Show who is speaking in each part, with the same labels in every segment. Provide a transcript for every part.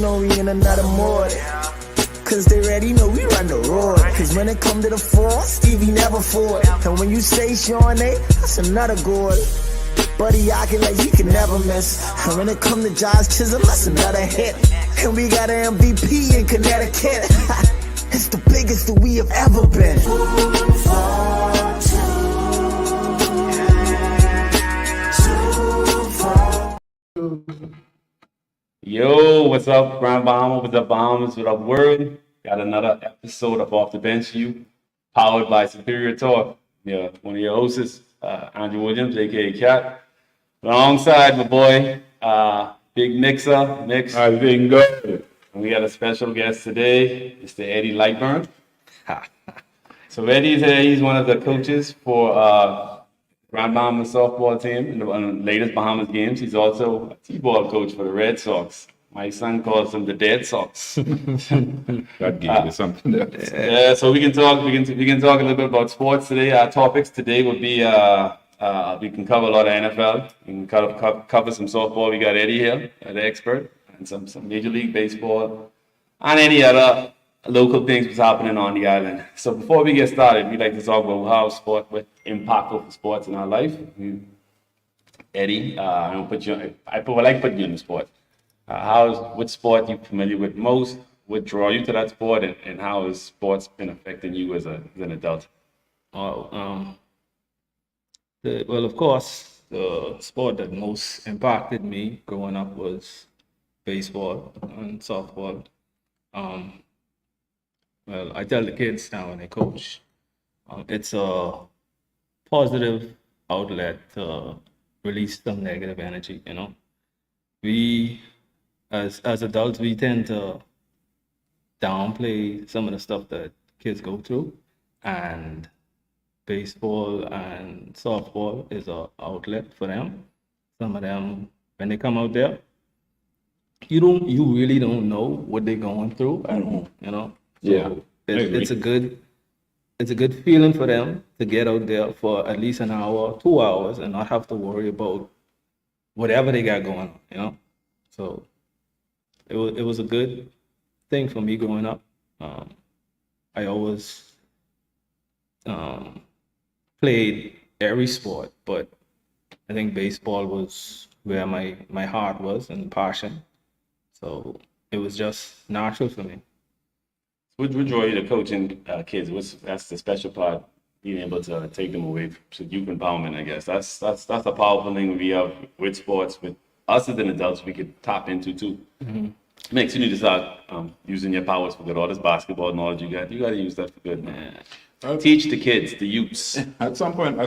Speaker 1: know we in another mode. Cause they already know we run the road. Cause when it come to the four, Stevie never fought. And when you say Sean A, that's another goal. Buddy acting like he can never miss. And when it come to Josh Chisholm, that's another hit. And we got an MVP in Connecticut. It's the biggest that we have ever been.
Speaker 2: Yo, what's up, Grand Bahamas? What's up, Bahamas? What up, world? Got another episode of Off the Bench U, powered by Superior Talk. Yeah, one of your hosts, Andrew Williams, aka Cat, alongside my boy, Big Mixer. Mix.
Speaker 3: How's it going?
Speaker 2: And we got a special guest today, Mr. Eddie Lightburn. So Eddie's here. He's one of the coaches for Grand Bahamas softball team in the latest Bahamas games. He's also a T-ball coach for the Red Sox. My son calls them the Dead Sox.
Speaker 3: That gave you something else.
Speaker 2: Yeah, so we can talk. We can talk a little bit about sports today. Our topics today would be we can cover a lot of NFL. We can cover some softball. We got Eddie here, the expert, and some Major League Baseball, and any other local things that's happening on the island. So before we get started, we'd like to talk about how sport was impactful for sports in our life. Eddie, I like putting you in the sport. What sport you familiar with most? What draw you to that sport, and how has sports been affecting you as an adult?
Speaker 4: Well, of course, the sport that most impacted me growing up was baseball and softball. Well, I tell the kids now when I coach, it's a positive outlet to release some negative energy. You know, we as adults we tend to downplay some of the stuff that kids go through, and baseball and softball is an outlet for them. Some of them, when they come out there, you really don't know what they're going through at home. You know.
Speaker 3: Yeah,
Speaker 4: it's a good feeling for them to get out there for at least an hour, 2 hours, and not have to worry about whatever they got going on, you know. So it was a good thing for me growing up. I always played every sport, but I think baseball was where my heart was and passion. So it was just natural for me.
Speaker 2: What draw you to coaching kids? That's the special part, being able to take them away to youth empowerment, I guess. That's a powerful thing we have with sports, with us as an adults, we could tap into too. Mm-hmm. Makes you need to start using your powers for good. All this basketball knowledge you got to use that for good, man. Teach the kids, the youths.
Speaker 3: At some point, I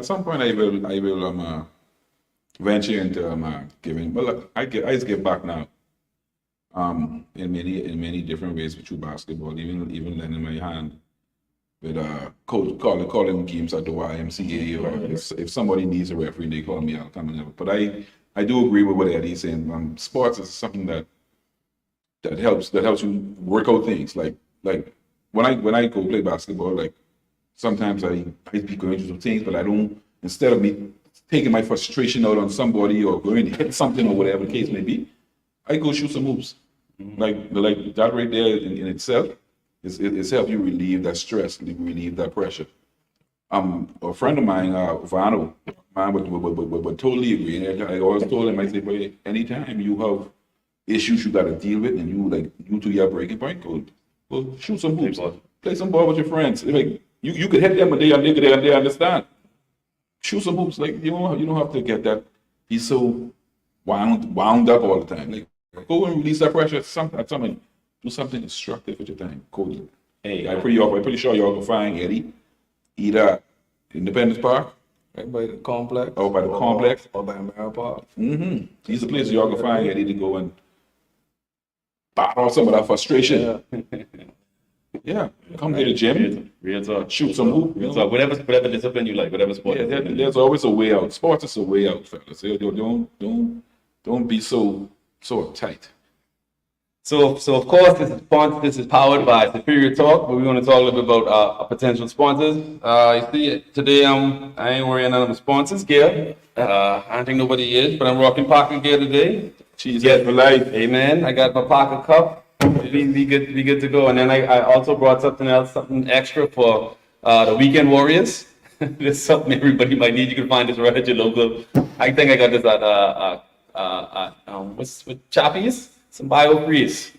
Speaker 3: will venture into giving. Well, look, I just give back now. In many different ways through basketball, even lending my hand with coach calling games at the YMCA, or if somebody needs a referee, they call me, I'll come and help. But I do agree with what Eddie's saying. Sports is something that helps you work out things. Like when I go play basketball, like sometimes I be going through some things, but I don't, instead of me taking my frustration out on somebody or going to hit something or whatever the case may be, I go shoot some hoops. Mm-hmm. Like that right there in itself is help you relieve that stress, relieve that pressure. A friend of mine, Vano, would totally agree. And I always told him, I say, boy, anytime you have issues you got to deal with, and you to your breaking point, go shoot some hoops, play some ball with your friends. Like you could hit them and they understand. Shoot some hoops. Like you don't have to get that. Be so wound up all the time. Like, go and release that pressure at something. Do something constructive with your time. Cool. Hey, I'm pretty sure y'all can find Eddie either Independence Park,
Speaker 4: Right by the complex.
Speaker 3: Or by the complex.
Speaker 4: Or by Mara Park.
Speaker 3: Mm-hmm. These are places y'all can find Eddie to go and battle some of that frustration. Yeah. Come to the gym.
Speaker 2: Real talk.
Speaker 3: Shoot some hoop.
Speaker 2: Real talk. Whatever discipline you like, whatever sport.
Speaker 3: Yeah, there's always a way out. Sports is a way out, fellas. Don't be so uptight.
Speaker 2: So of course, this is powered by Superior Talk, but we're going to talk a little bit about our potential sponsors. You see, today I ain't wearing none of my sponsors gear. I don't think nobody is, but I'm rocking Parker gear today.
Speaker 3: Cheese head for life.
Speaker 2: Amen. I got my Parker cup. be good to go. And then I also brought something else, something extra for the weekend warriors. There's something everybody might need. You can find this right at your local. I think I got this at what's with Chappies? Some BioFreeze.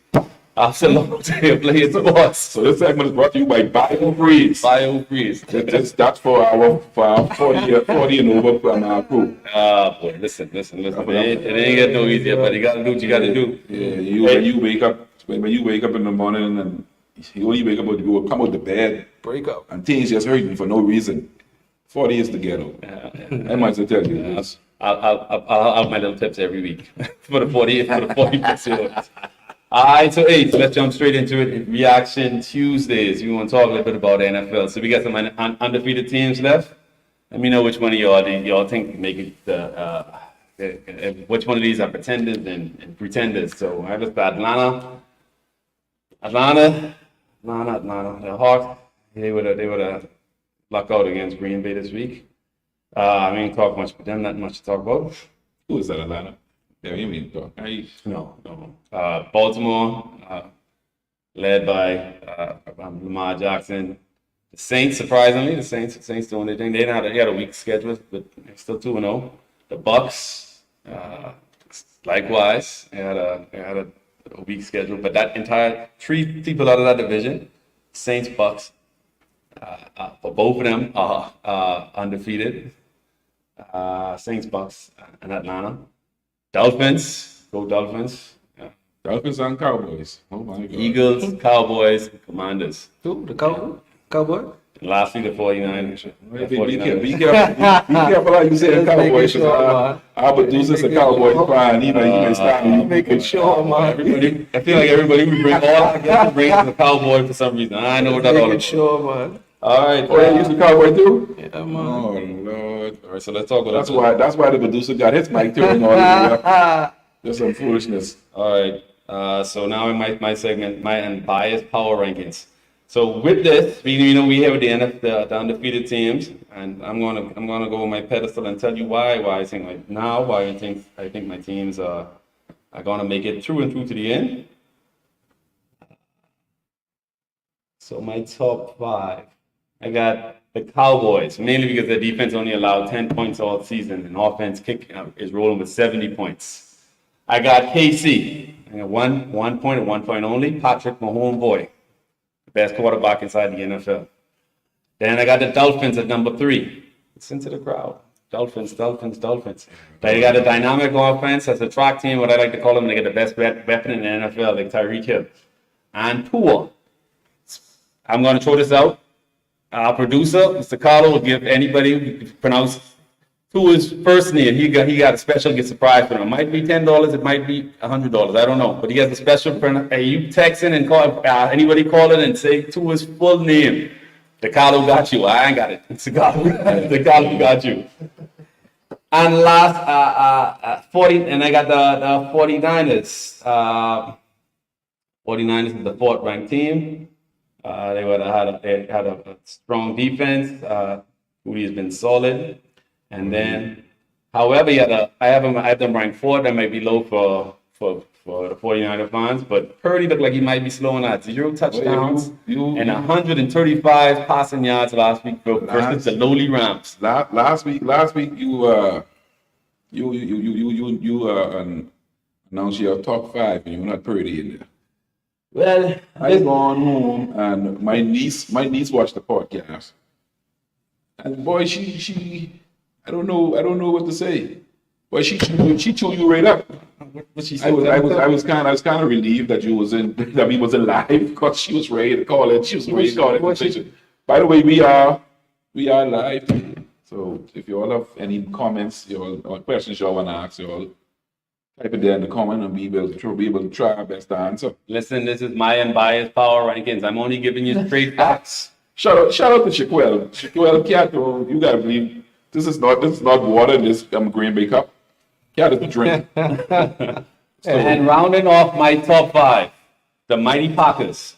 Speaker 2: After a long day of playing sports.
Speaker 3: So this segment is brought to you by BioFreeze.
Speaker 2: BioFreeze.
Speaker 3: That's for our 40 and over crew.
Speaker 2: Boy, listen. It ain't get no easier, but you gotta do what you gotta do.
Speaker 3: Yeah, when you wake up in the morning and you only wake up, you will come out the bed,
Speaker 4: Break up.
Speaker 3: and things just hurting for no reason. 40 is the ghetto. I might as well tell you this.
Speaker 2: I'll have my little tips every week for the 40 episodes. All right, so let's jump straight into it. Reaction Tuesdays. We want to talk a little bit about the NFL. So we got some undefeated teams left. Let me know which one of y'all think make it. Which one of these are pretenders and pretenders. So I just got Atlanta. The Hawks. They would have lucked out against Green Bay this week. I mean, talk much, but them not much to talk about.
Speaker 3: Who is that, Atlanta? Yeah, you mean talk.
Speaker 2: No. Baltimore, led by Lamar Jackson. The Saints, surprisingly, the Saints doing their thing. They had a weak schedule, but they're still 2-0. The Bucks, likewise, they had a weak schedule. But that entire 3 people out of that division, Saints, Bucks, for both of them are undefeated. Saints, Bucks, and Atlanta. Dolphins, go Dolphins.
Speaker 3: Dolphins and Cowboys. Oh my God.
Speaker 2: Eagles, Cowboys, Commanders.
Speaker 4: Who? The Cowboy?
Speaker 2: And lastly, the 49ers.
Speaker 3: Be careful how you say the Cowboys.
Speaker 4: Making sure, man.
Speaker 3: Our producer's a Cowboys fan. He may stop me.
Speaker 4: Making sure, man.
Speaker 2: Everybody, I feel like everybody we bring all our guests bring the Cowboy for some reason. I know what that's all
Speaker 4: Making
Speaker 2: about.
Speaker 4: sure, man.
Speaker 2: All right.
Speaker 3: Oh, yeah, you the Cowboy too?
Speaker 4: Yeah, man.
Speaker 3: Oh Lord.
Speaker 2: All right, so let's talk about
Speaker 3: That's why the producer got his mic turned on. Just some foolishness.
Speaker 2: All right. So now in my segment, my unbiased power rankings. So with this, we have the undefeated teams, and I'm gonna go on my pedestal and tell you why I think I think my teams are gonna make it through and through to the end. So my top 5, I got the Cowboys, mainly because their defense only allowed 10 points all season, and offense is rolling with 70 points. I got KC. I got one point and 1 point only. Patrick Mahomes, boy, best quarterback inside the NFL. Then I got the Dolphins at number 3. Listen to the crowd. Dolphins. They got a dynamic offense. As a track team, what I like to call them, they get the best weapon in the NFL, like Tyreek Hill. And Tua. I'm going to throw this out. Our producer, Mr. Carlo, will give anybody who can pronounce Tua's first name. He got a special gift surprise for him. It might be $10, it might be $100. I don't know, but he has a special. Hey, you text in and call anybody call in and say Tua's full name. The Carlo got you. I ain't got it. It's the Carlo got you. And last 40, and I got the 49ers. 49ers is the 4th ranked team. They had a strong defense. Rudy has been solid. And then, however, I have them ranked 4th. That might be low for the 49er fans, but Purdy looked like he might be slowing out. 0 touchdowns and 135 passing yards last week versus the lowly Rams.
Speaker 3: Last week, you announced your top 5, and you're not Purdy in there.
Speaker 2: Well,
Speaker 3: I've gone home, and my niece watched the podcast, and boy, she I don't know what to say. But she chewed you right up.
Speaker 2: what she
Speaker 3: I
Speaker 2: said.
Speaker 3: was kind of relieved that we was alive, because she was ready to call it. She was ready to call it conversation. By the way, we are live. So if you all have any comments, or questions you all want to ask, you all type it there in the comment, and we will be able to try our best to answer.
Speaker 2: Listen, this is my unbiased power rankings. I'm only giving you straight facts.
Speaker 3: Shout out to Shaquille. Shaquille, Cat, you gotta believe this is not water. This Green Bay Cup. Cat is a drink.
Speaker 2: And rounding off my top 5, the mighty Packers.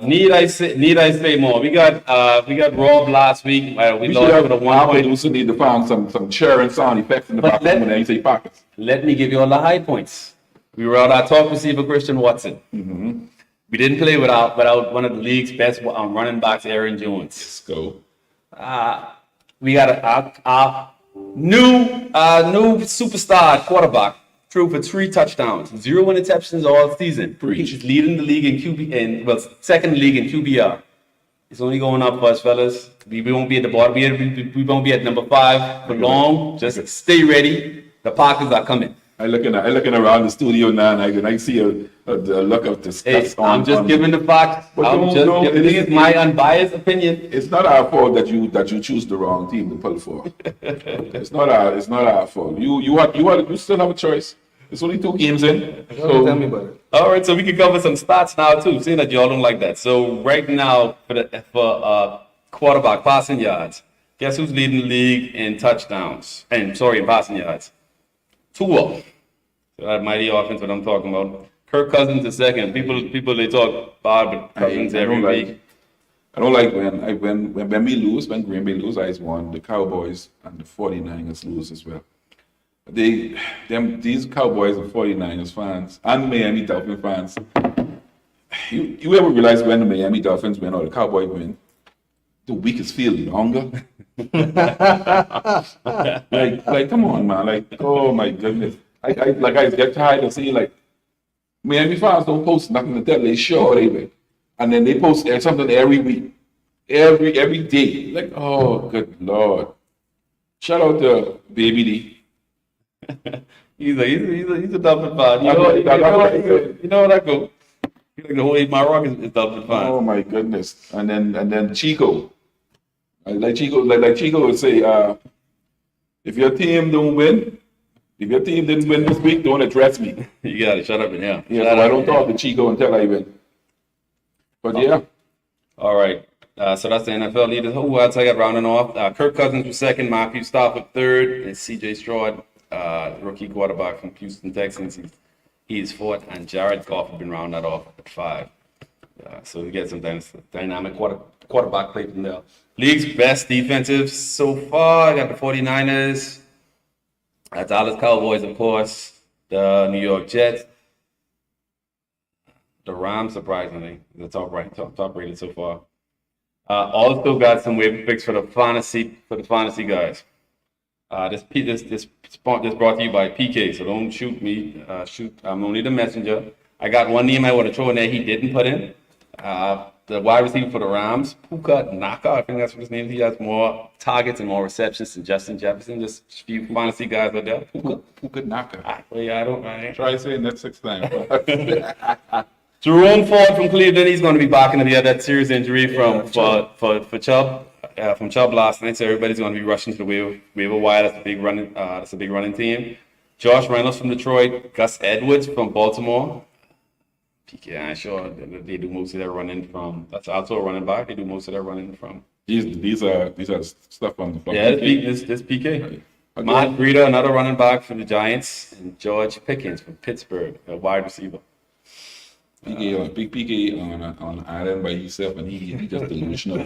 Speaker 2: Need I say more? We got Rob last week. We
Speaker 3: We should
Speaker 2: lost
Speaker 3: have
Speaker 2: with a
Speaker 3: our
Speaker 2: 1 point.
Speaker 3: producer need to find some cheering sound effects in the
Speaker 2: But
Speaker 3: background when you say pockets.
Speaker 2: Let me give you all the high points. We were out our top receiver, Christian Watson. We didn't play without one of the league's best running backs, Aaron Jones.
Speaker 3: Let's go.
Speaker 2: We got a new superstar quarterback. Threw for 3 touchdowns, 0 interceptions all season. He's leading the league in second in the league in QBR. It's only going up for us, fellas. We won't be at the bottom. We won't be at number 5 for long. Just stay ready. The Packers are coming.
Speaker 3: I looking around the studio now, and I see a look of disgust.
Speaker 2: Hey, I'm just giving the facts. This is my unbiased opinion.
Speaker 3: It's not our fault that you choose the wrong team to pull for. It's not our fault. You still have a choice. It's only 2 games in.
Speaker 4: Tell me about it.
Speaker 2: All right, so we can cover some stats now too. Seeing that y'all don't like that. So right now for quarterback passing yards, guess who's leading the league in touchdowns? In passing yards. Tua. So that mighty offense, what I'm talking about. Kirk Cousins is second. People they talk about Cousins every week.
Speaker 3: I don't like when we lose, when Green Bay lose, I won. The Cowboys and the 49ers lose as well. These Cowboys and 49ers fans and Miami Dolphins fans, you ever realize when the Miami Dolphins win or the Cowboys win, the weakest feel longer? like come on, man. Like, oh my goodness. I get tired of seeing like Miami fans don't post nothing to tell. They sure they will. And then they post something every week. Every day. Like, oh good Lord. Shout out to Baby D.
Speaker 2: He's a Dolphin fan. You know what I go. Like the whole 8 Mile Rock is Dolphin fan.
Speaker 3: Oh my goodness. And then Chico. Like Chico would say, if your team don't win, if your team didn't win this week, don't address me.
Speaker 2: You gotta shut up and yeah.
Speaker 3: Yeah, so I don't talk to Chico until I win. But yeah.
Speaker 2: All right. So that's the NFL leaders. Who else I got rounding off? Kirk Cousins was second, Matthew Stafford third, and C.J. Stroud, rookie quarterback from Houston Texans. He's fourth, and Jared Goff has been rounded off at 5. So we get some dynamic quarterback play from there. League's best defensive so far, I got the 49ers, Dallas Cowboys, of course, the New York Jets, the Rams, surprisingly, the top rated so far. Also got some waiver picks for the fantasy guys. This brought to you by PK, so don't shoot me. I'm only the messenger. I got one name I want to throw in there he didn't put in. The wide receiver for the Rams, Puka Naka, I think that's what his name is. He has more targets and more receptions than Justin Jefferson. Just a few fantasy guys out there.
Speaker 3: Puka Naka.
Speaker 2: Yeah, I ain't.
Speaker 3: Try saying that 6 times.
Speaker 2: Jerome Ford from Cleveland, he's going to be back in. He had that serious injury for Chubb. From Chubb last night, so everybody's going to be rushing to the waiver wire. That's a big running team. Josh Reynolds from Detroit, Gus Edwards from Baltimore. PK, I'm sure they do most of their running from. That's also a running back. They do most of their running from.
Speaker 3: These are stuff from the
Speaker 2: Yeah, this PK. Matt Breida, another running back from the Giants, and George Pickens from Pittsburgh, a wide receiver.
Speaker 3: Big PK on an island by himself, and he just delusional.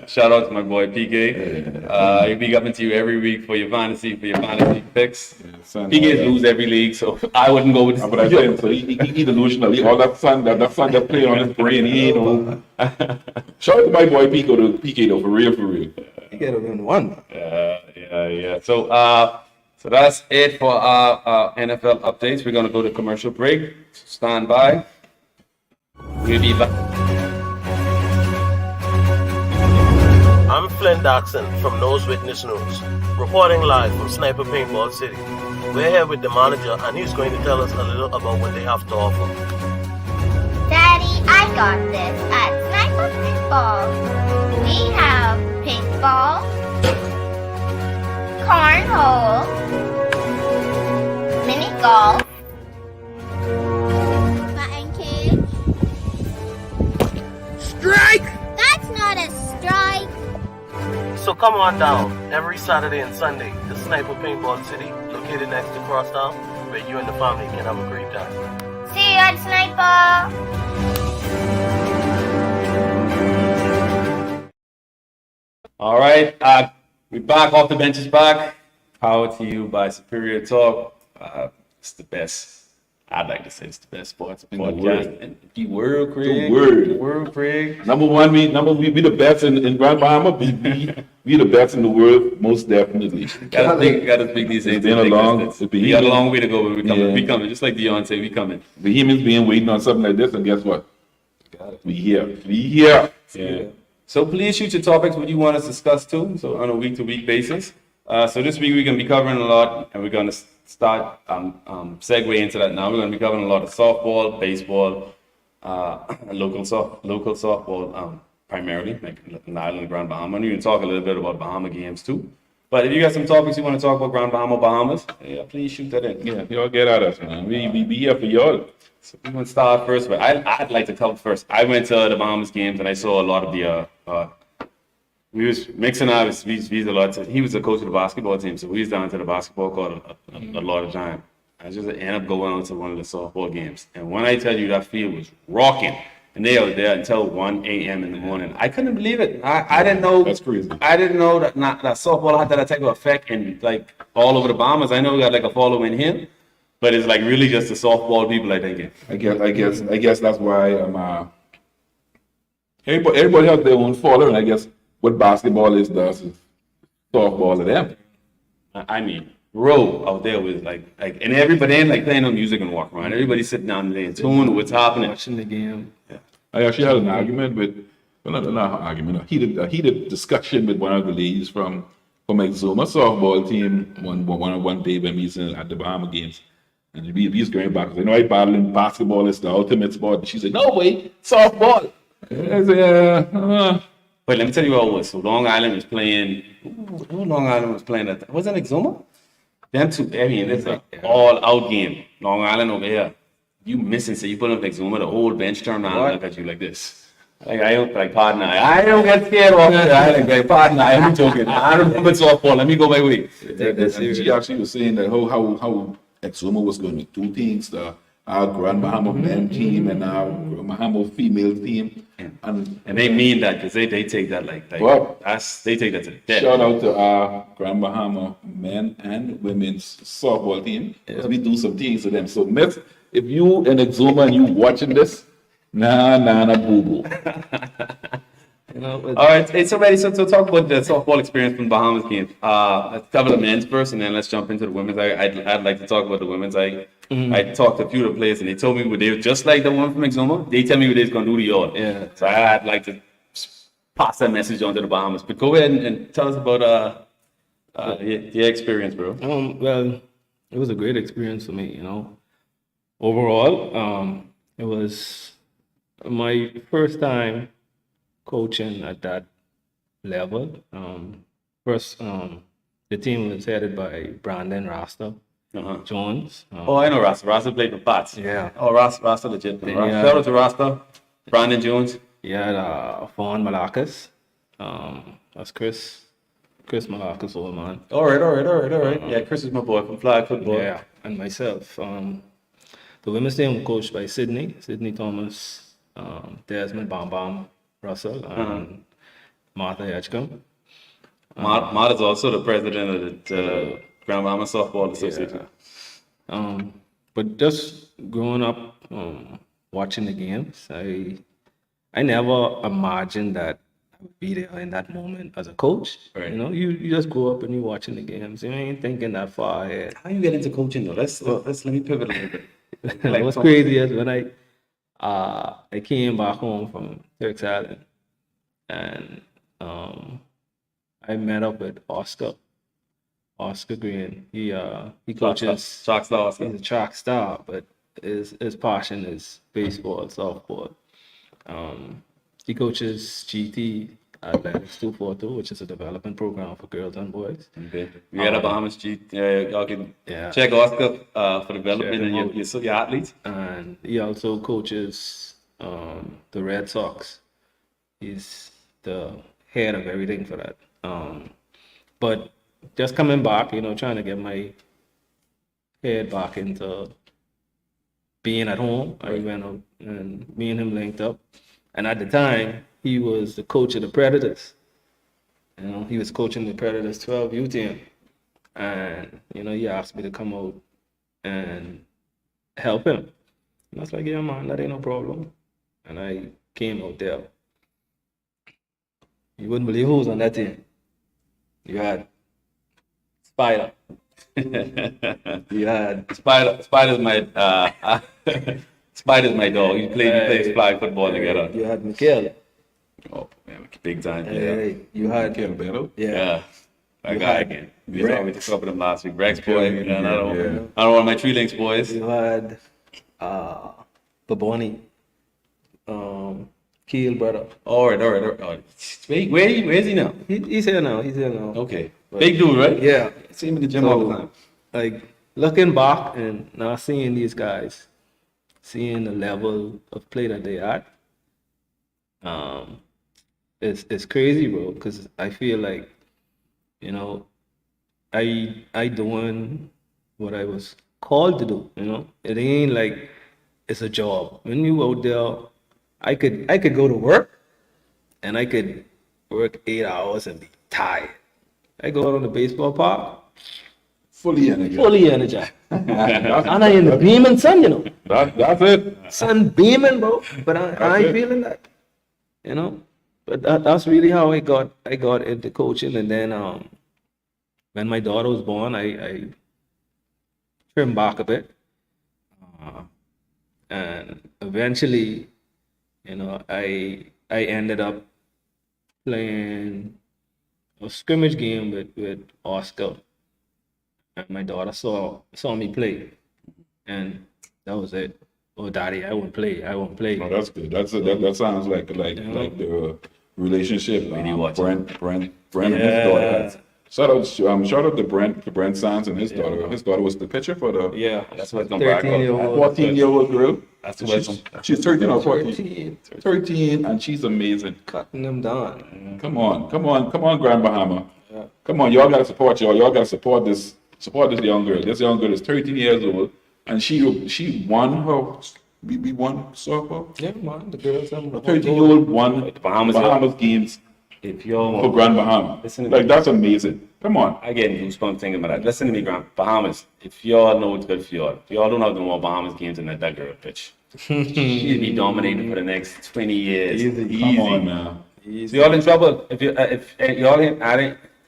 Speaker 2: Shout out to my boy PK. He'll be coming to you every week for your fantasy picks. PK's lose every league, so I wouldn't go with.
Speaker 3: But I said so. He delusional. All that sun that playing on his brain. He ain't know. Shout out to my boy PK though, for real.
Speaker 4: You get only one.
Speaker 2: Yeah. So that's it for our NFL updates. We're gonna go to commercial break. Stand by. We'll be back.
Speaker 5: I'm Flynn Doxson from Nose Witness News, reporting live from Sniper Paintball City. We're here with the manager, and he's going to tell us a little about what they have to offer.
Speaker 6: Daddy, I got this at Sniper Paintball. We have paintball, cornhole, mini golf, batting cage. Strike! That's not a strike.
Speaker 5: So come on down every Saturday and Sunday to Sniper Paintball City, located next to Crosstown, where you and the family can have a great time.
Speaker 6: See you at Sniper!
Speaker 2: All right, we're back off the bench is back. Power to you by Superior Talk. It's the best I'd like to say it's the best sports
Speaker 3: In the
Speaker 2: podcast
Speaker 3: world.
Speaker 2: in the world, Craig.
Speaker 3: world.
Speaker 2: The world, Craig.
Speaker 3: Number one, we the best in Grand Bahama. We the best in the world, most definitely.
Speaker 2: Gotta speak these things.
Speaker 3: It's been a long-
Speaker 2: We got a long way to go, but we coming.
Speaker 3: Yeah.
Speaker 2: We coming. Just like Dion said, we coming.
Speaker 3: The humans being waiting on something like this, and guess what? We here. We here.
Speaker 2: Yeah. So please shoot your topics, what you want us to discuss too, so on a week-to-week basis. So this week we're gonna be covering a lot, and we're gonna start segue into that now. We're gonna be covering a lot of softball, baseball, local softball, primarily, like in Island, Grand Bahama. And we can talk a little bit about Bahama games too. But if you got some topics you want to talk about Grand Bahama, Bahamas, yeah, please shoot that in.
Speaker 3: Yeah, y'all get at us, man. We be here for y'all.
Speaker 2: So we're gonna start first, but I'd like to cover first. I went to the Bahamas games and I saw a lot of the we was mixing up. We a lot. He was the coach of the basketball team, so we was down to the basketball court a lot of time. I just ended up going on to one of the softball games, and when I tell you that field was rocking, and they were there until 1 a.m. in the morning, I couldn't believe it. I didn't know.
Speaker 3: That's crazy.
Speaker 2: I didn't know that softball had that type of effect, and like all over the Bahamas. I know we got like a following here, but it's like really just the softball people. I think.
Speaker 3: I guess that's why everybody has their own following. I guess what basketball does is softball to them.
Speaker 2: I mean, Row out there was like, and everybody ain't like playing on music and walk around. Everybody's sitting down there in tune to what's happening.
Speaker 4: Watching the game.
Speaker 3: I actually had an argument with, well, not an argument, a heated discussion with one of the ladies from Exuma softball team one day when we was at the Bahama games. And we was going back, because I know I battling basketball is the ultimate sport. And she said, no way, softball. I said,
Speaker 2: But let me tell you what it was. So Long Island was playing, who Long Island was playing at? Was it Exuma? Them two, I mean, it's an all-out game. Long Island over here. You missing, so you put up Exuma, the whole bench turned around and look at you like this. Like, I don't, like, pardon, I don't get scared off it. I like, pardon, I'm joking. I don't remember softball. Let me go my way.
Speaker 3: and she actually was saying that how Exuma was going to do things, our Grand Bahama men team and our Bahama female team. And
Speaker 2: And they mean that because they take that like
Speaker 3: Well,
Speaker 2: they take that to the death.
Speaker 3: shout out to our Grand Bahama men and women's softball team. We do some things to them. So, Miss, if you in Exuma and you watching this, nah, boo boo.
Speaker 4: You know,
Speaker 2: All right, hey, so ready. So talk about the softball experience from Bahamas game. Let's cover the men's first, and then let's jump into the women's. I'd like to talk about the women's. I talked to a few of the players, and they told me what they were just like the one from Exuma. They tell me what they're gonna do to y'all.
Speaker 4: Yeah.
Speaker 2: So I'd like to pass that message on to the Bahamas. But go ahead and tell us about your experience, bro.
Speaker 4: Well, it was a great experience for me, you know. Overall, it was my first time coaching at that level. First, the team was headed by Brandon Rasta
Speaker 2: Uh-huh.
Speaker 4: Jones.
Speaker 2: Oh, I know Rasta. Rasta played for Pats.
Speaker 4: Yeah.
Speaker 2: Oh, Rasta legit.
Speaker 4: Yeah.
Speaker 2: Shout out to Rasta, Brandon Jones.
Speaker 4: He had Fawn Malakas. That's Chris Malakas, old man.
Speaker 2: All right. Yeah, Chris is my boy from flag football.
Speaker 4: Yeah, and myself. The women's team was coached by Sydney Thomas, Desmond Bam Russell, and Martha Edgecombe.
Speaker 2: Matt is also the president of the Grand Bahama Softball Association.
Speaker 4: But just growing up, watching the games, I never imagined that I would be there in that moment as a coach.
Speaker 2: Right.
Speaker 4: You know, you just grow up and you're watching the games. You ain't thinking that far ahead.
Speaker 2: How you get into coaching though? Let me pivot a little bit.
Speaker 4: What's crazy is when I came back home from Turks Island, and I met up with Oscar Green. He coaches.
Speaker 2: Shark Star Oscar.
Speaker 4: He's a track star, but his passion is baseball, softball. He coaches GT Athletics 242, which is a development program for girls and boys.
Speaker 2: Okay. We had a Bahamas G. Y'all can
Speaker 4: Yeah.
Speaker 2: check Oscar for development
Speaker 4: Check him
Speaker 2: and
Speaker 4: out.
Speaker 2: your athletes.
Speaker 4: And he also coaches the Red Sox. He's the head of everything for that. But just coming back, you know, trying to get my head back into being at home, I went out and me and him linked up. And at the time, he was the coach of the Predators. You know, he was coaching the Predators 12U team. And, you know, he asked me to come out and help him. And I was like, yeah, man, that ain't no problem. And I came out there. You wouldn't believe who was on that team. You had Spider. You had
Speaker 2: Spider's my Spider's my dog. We plays flag football together.
Speaker 4: You had Mikael.
Speaker 2: Oh man, big time player.
Speaker 4: You had
Speaker 3: Get a battle.
Speaker 2: Yeah. That
Speaker 4: You
Speaker 2: guy
Speaker 4: had
Speaker 2: again. We talked about him last week. Rex boy.
Speaker 3: Yeah.
Speaker 2: Another one of my Tree Links boys.
Speaker 4: You had Baboni. Keel brother.
Speaker 2: All right. Wait, where's he now?
Speaker 4: He's here now.
Speaker 2: Okay. Big dude, right?
Speaker 4: Yeah.
Speaker 2: See him in the gym all the time.
Speaker 4: Like looking back and now seeing these guys, seeing the level of play that they at, it's crazy, bro. Because I feel like, you know, I doing what I was called to do. You know, it ain't like it's a job. When you out there, I could go to work, and I could work 8 hours and be tired. I go out on the baseball park,
Speaker 3: Fully energized.
Speaker 4: fully energized. And I in the beaming sun, you know.
Speaker 3: That's it.
Speaker 4: Sun beaming, bro. But I
Speaker 3: That's
Speaker 4: ain't
Speaker 3: it.
Speaker 4: feeling that, you know. But that's really how I got into coaching. And then when my daughter was born, I trimmed back a bit, and eventually, you know, I ended up playing a scrimmage game with Oscar, and my daughter saw me play, and that was it. Oh, daddy, I won't play.
Speaker 3: Oh, that's good. That sounds like the relationship. Brent and his daughter. Has. Shout out to Brent Sands and his daughter. His daughter was the pitcher for the
Speaker 4: Yeah,
Speaker 2: That's what it's gonna back up.
Speaker 4: 13-year-old.
Speaker 3: 14-year-old girl.
Speaker 2: That's what it's
Speaker 3: She's 13 or 14.
Speaker 4: 13,
Speaker 3: 13, and she's amazing.
Speaker 4: cutting them down.
Speaker 3: Come on, Grand Bahama. Come on, y'all gotta support y'all gotta support this young girl. This young girl is 13 years old, and she won her. We won softball.
Speaker 4: Yeah, man, the girls.
Speaker 3: A 13-year-old won
Speaker 2: Bahamas,
Speaker 3: games
Speaker 2: If y'all
Speaker 3: for Grand Bahama.
Speaker 2: Listen to
Speaker 3: Like
Speaker 2: me.
Speaker 3: that's amazing. Come on.
Speaker 2: I get goosebumps thinking about that. Listen to me, Grant. Bahamas. If y'all know what's good for y'all, if y'all don't have no more Bahamas games than that girl pitch. She'd be dominating for the next 20 years.
Speaker 3: Come on, man.
Speaker 2: So y'all in trouble. If y'all ain't,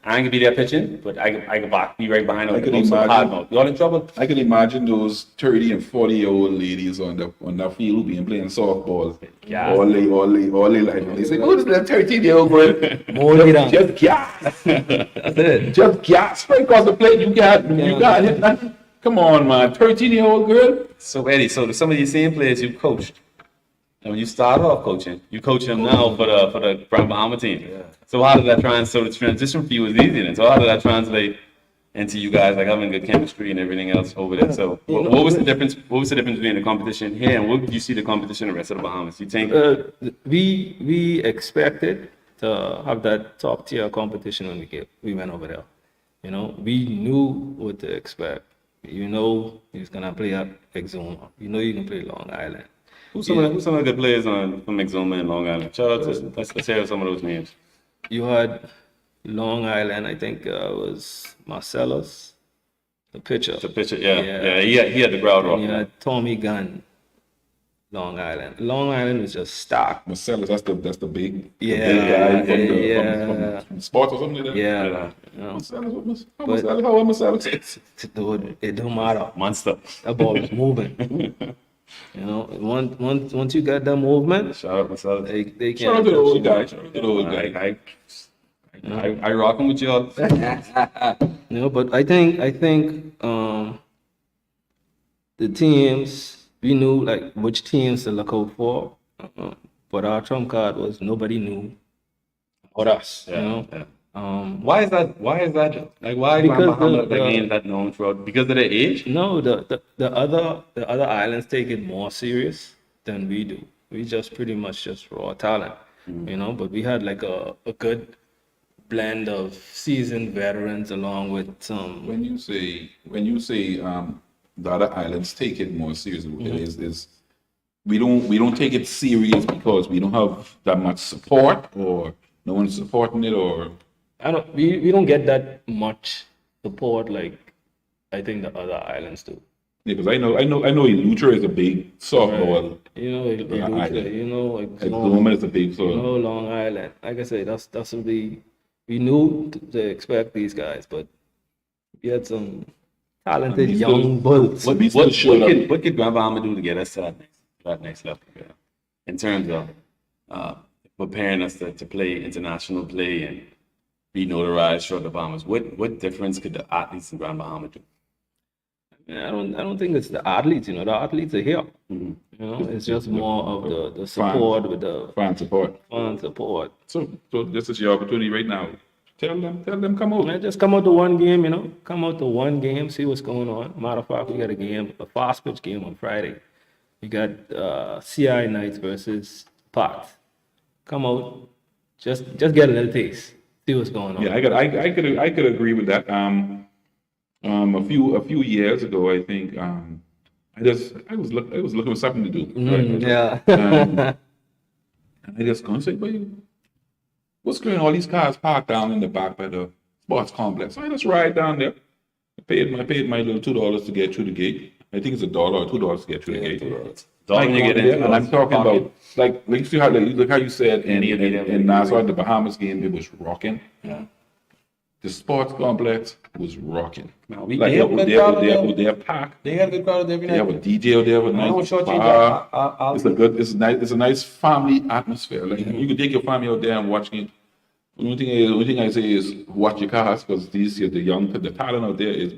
Speaker 2: I ain't gonna be there pitching, but I can be right behind them.
Speaker 3: I can
Speaker 2: Go some
Speaker 3: imagine.
Speaker 2: hard mode. Y'all in trouble?
Speaker 3: I can imagine those 30 and 40-year-old ladies on that field being playing softball.
Speaker 2: Yeah.
Speaker 3: All they like. They say, "Oh, this is that 13-year-old girl."
Speaker 4: Mold it down.
Speaker 3: Just gas.
Speaker 4: That's it.
Speaker 3: Just gas. Straight across the plate. You got hit. Nothing. Come on, man. 13-year-old girl.
Speaker 2: So Eddie, so some of these same players you coached, and when you start off coaching, you coach them now for the Grand Bahama team. Yeah. So how did that translate? So the transition for you was easy then. So how did that translate into you guys like having good chemistry and everything else over there? So what was the difference? What was the difference between the competition here and what did you see the competition in the rest of the Bahamas? You think?
Speaker 4: We expected to have that top tier competition when we went over there. You know, we knew what to expect. You know, he's gonna play at Exuma. You know, you can play Long Island.
Speaker 2: Who's some of the good players from Exuma and Long Island? Shout out to let's hear some of those names.
Speaker 4: You had Long Island. I think was Marcellus, the pitcher.
Speaker 2: The pitcher, yeah.
Speaker 4: Yeah.
Speaker 2: He had the crowd
Speaker 4: And you
Speaker 2: rock.
Speaker 4: had Tommy Gunn. Long Island. Long Island was just stacked.
Speaker 3: Marcellus, that's the big
Speaker 4: Yeah,
Speaker 3: guy
Speaker 4: yeah.
Speaker 3: from sports or something like that.
Speaker 4: Yeah. You know,
Speaker 3: Marcellus, how was Marcellus?
Speaker 4: dude, it don't matter.
Speaker 2: Monster.
Speaker 4: That ball was moving. You know, once you got that movement,
Speaker 2: Shout out myself.
Speaker 4: they
Speaker 3: Shout out
Speaker 4: can't.
Speaker 3: to the old guy. Shout out to the old guy.
Speaker 2: I rocking with y'all.
Speaker 4: You know, but I think the teams, we knew like which teams to look out for, but our trump card was nobody knew about us. You know,
Speaker 2: Yeah. Why is that? Like, why
Speaker 4: Because
Speaker 2: Grand Bahama
Speaker 4: the-
Speaker 2: ain't that known throughout? Because of their age?
Speaker 4: no, the other islands take it more serious than we do. We just pretty much just raw talent, you know. But we had like a good blend of seasoned veterans along with some.
Speaker 3: When you say the other islands take it more seriously, is we don't take it serious because we don't have that much support or no one's supporting it or
Speaker 4: We don't get that much support like I think the other islands do.
Speaker 3: because I know Eleuthera is a big softball.
Speaker 4: You know,
Speaker 3: Island.
Speaker 4: you know, like
Speaker 3: Oklahoma is a big
Speaker 4: you
Speaker 3: softball.
Speaker 4: know, Long Island. Like I said, that's what we knew to expect these guys, but we had some talented
Speaker 3: And we
Speaker 4: young
Speaker 3: still-
Speaker 4: bulls.
Speaker 3: What we still showed up.
Speaker 2: What could Grand Bahama do to get us to that next level? Yeah? In terms of preparing us to play international play and be notarized short of Bahamas, what difference could the athletes in Grand Bahama do?
Speaker 4: I don't think it's the athletes. You know, the athletes are here.
Speaker 2: Mm-hmm.
Speaker 4: You know, it's just more of the support with the
Speaker 3: Fan support.
Speaker 4: fun support.
Speaker 3: So this is your opportunity right now. Tell them come over.
Speaker 4: Man, just come out to one game, you know. Come out to one game, see what's going on. Matter of fact, we got a fast pitch game on Friday. We got CI Knights versus Parks. Come out, just get a little taste, see what's going on.
Speaker 3: Yeah, I could agree with that. A few years ago, I think I was looking for something to do. Right?
Speaker 4: Yeah.
Speaker 3: And I just go and say, "But what's going on? All these cars parked down in the back by the sports complex." So I just ride down there. I paid my little $2 to get through the gate. I think it's $1 or $2 to get through the gate.
Speaker 2: When you get into
Speaker 3: and I'm talking
Speaker 2: pocket.
Speaker 3: about like you see how look how you said
Speaker 2: Any of them.
Speaker 3: in Nassau the Bahamas game it was rocking. Yeah. The sports complex was rocking.
Speaker 2: Man, we-
Speaker 3: Like
Speaker 2: they have good crowd there.
Speaker 3: they're packed.
Speaker 2: They got a good crowd every
Speaker 3: They have a
Speaker 2: night.
Speaker 3: DJ there with
Speaker 2: I don't
Speaker 3: nice
Speaker 2: shortchange
Speaker 3: bar.
Speaker 2: I'll
Speaker 3: It's a nice family atmosphere. Like you can take your family out there and watching it. The only thing I say is watch your cars because the talent out there is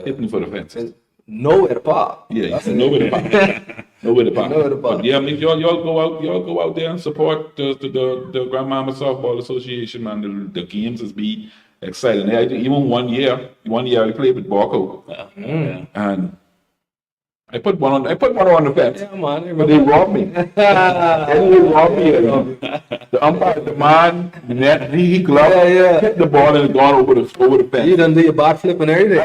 Speaker 3: hitting for the fences.
Speaker 4: Nowhere to park.
Speaker 3: Yeah, you can know where to park. Know where to park.
Speaker 4: Know where to park.
Speaker 3: But yeah, I mean, y'all go out there and support the Grandmama Softball Association, man. The games is be exciting. Even one year I played with Barco, and I put one on the fence.
Speaker 4: Yeah, man.
Speaker 3: But they robbed me. They robbed me. The umpire, the man, the net, he gloved, hit the ball and it gone over the fence.
Speaker 4: You done do your back flip and everything.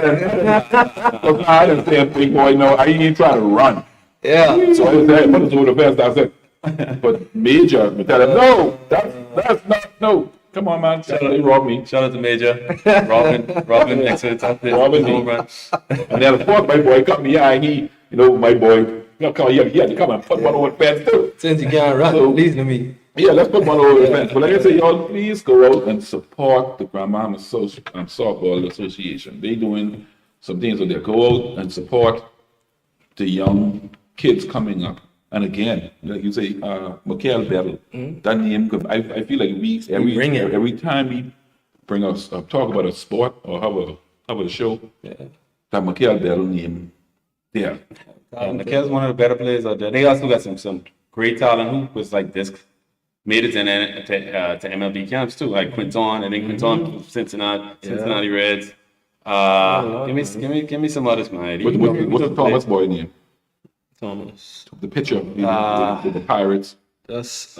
Speaker 3: So I didn't say a big boy, no, I ain't trying to run.
Speaker 4: Yeah.
Speaker 3: So I said, put it over the fence. I said, but Major, we tell him, no, that's not, no. Come on, man. They robbed me.
Speaker 2: Shout out to Major, Robin, excellent out there.
Speaker 3: Robin,
Speaker 2: No, man.
Speaker 3: And then of course my boy cut me eye and he, my boy, he had to come and put one over the fence too.
Speaker 4: Since you can't run,
Speaker 3: So-
Speaker 4: listen to me.
Speaker 3: Yeah, let's put one over the fence. But like I say, y'all, please go out and support the Grandmama Softball Association. They doing some things with there. Go out and support the young kids coming up. And again, like you say, Mikael Bettel, that name, I feel like every time we bring us talk about a sport or have a show, that Mikael Bettel name there.
Speaker 2: Mikael's one of the better players out there. They also got some great talent who was like this, made it to MLB camps too, like Quinton, and then Quinton from Cincinnati Reds. Give me some others, man.
Speaker 3: What's the Thomas boy name?
Speaker 4: Thomas.
Speaker 3: The pitcher with the Pirates.
Speaker 4: That's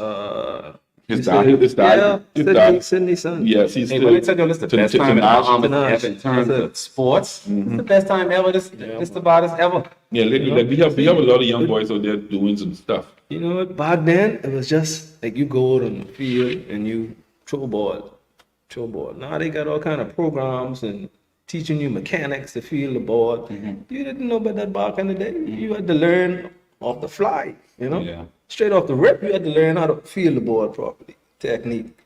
Speaker 3: His dad.
Speaker 4: Sydney Sun.
Speaker 3: Yes, he's
Speaker 2: Hey,
Speaker 3: still.
Speaker 2: when they tell you this is the best time in Bahamas ever in terms of sports, it's the best time ever. This the baddest ever.
Speaker 3: Yeah, like we have a lot of young boys out there doing some stuff.
Speaker 4: You know what? Back then, it was just like you go out on the field and you throw ball. Now they got all kind of programs and teaching you mechanics to feel the ball. You didn't know about that back in the day. You had to learn off the fly, you know?
Speaker 2: Yeah.
Speaker 4: Straight off the rip, you had to learn how to feel the ball properly, technique,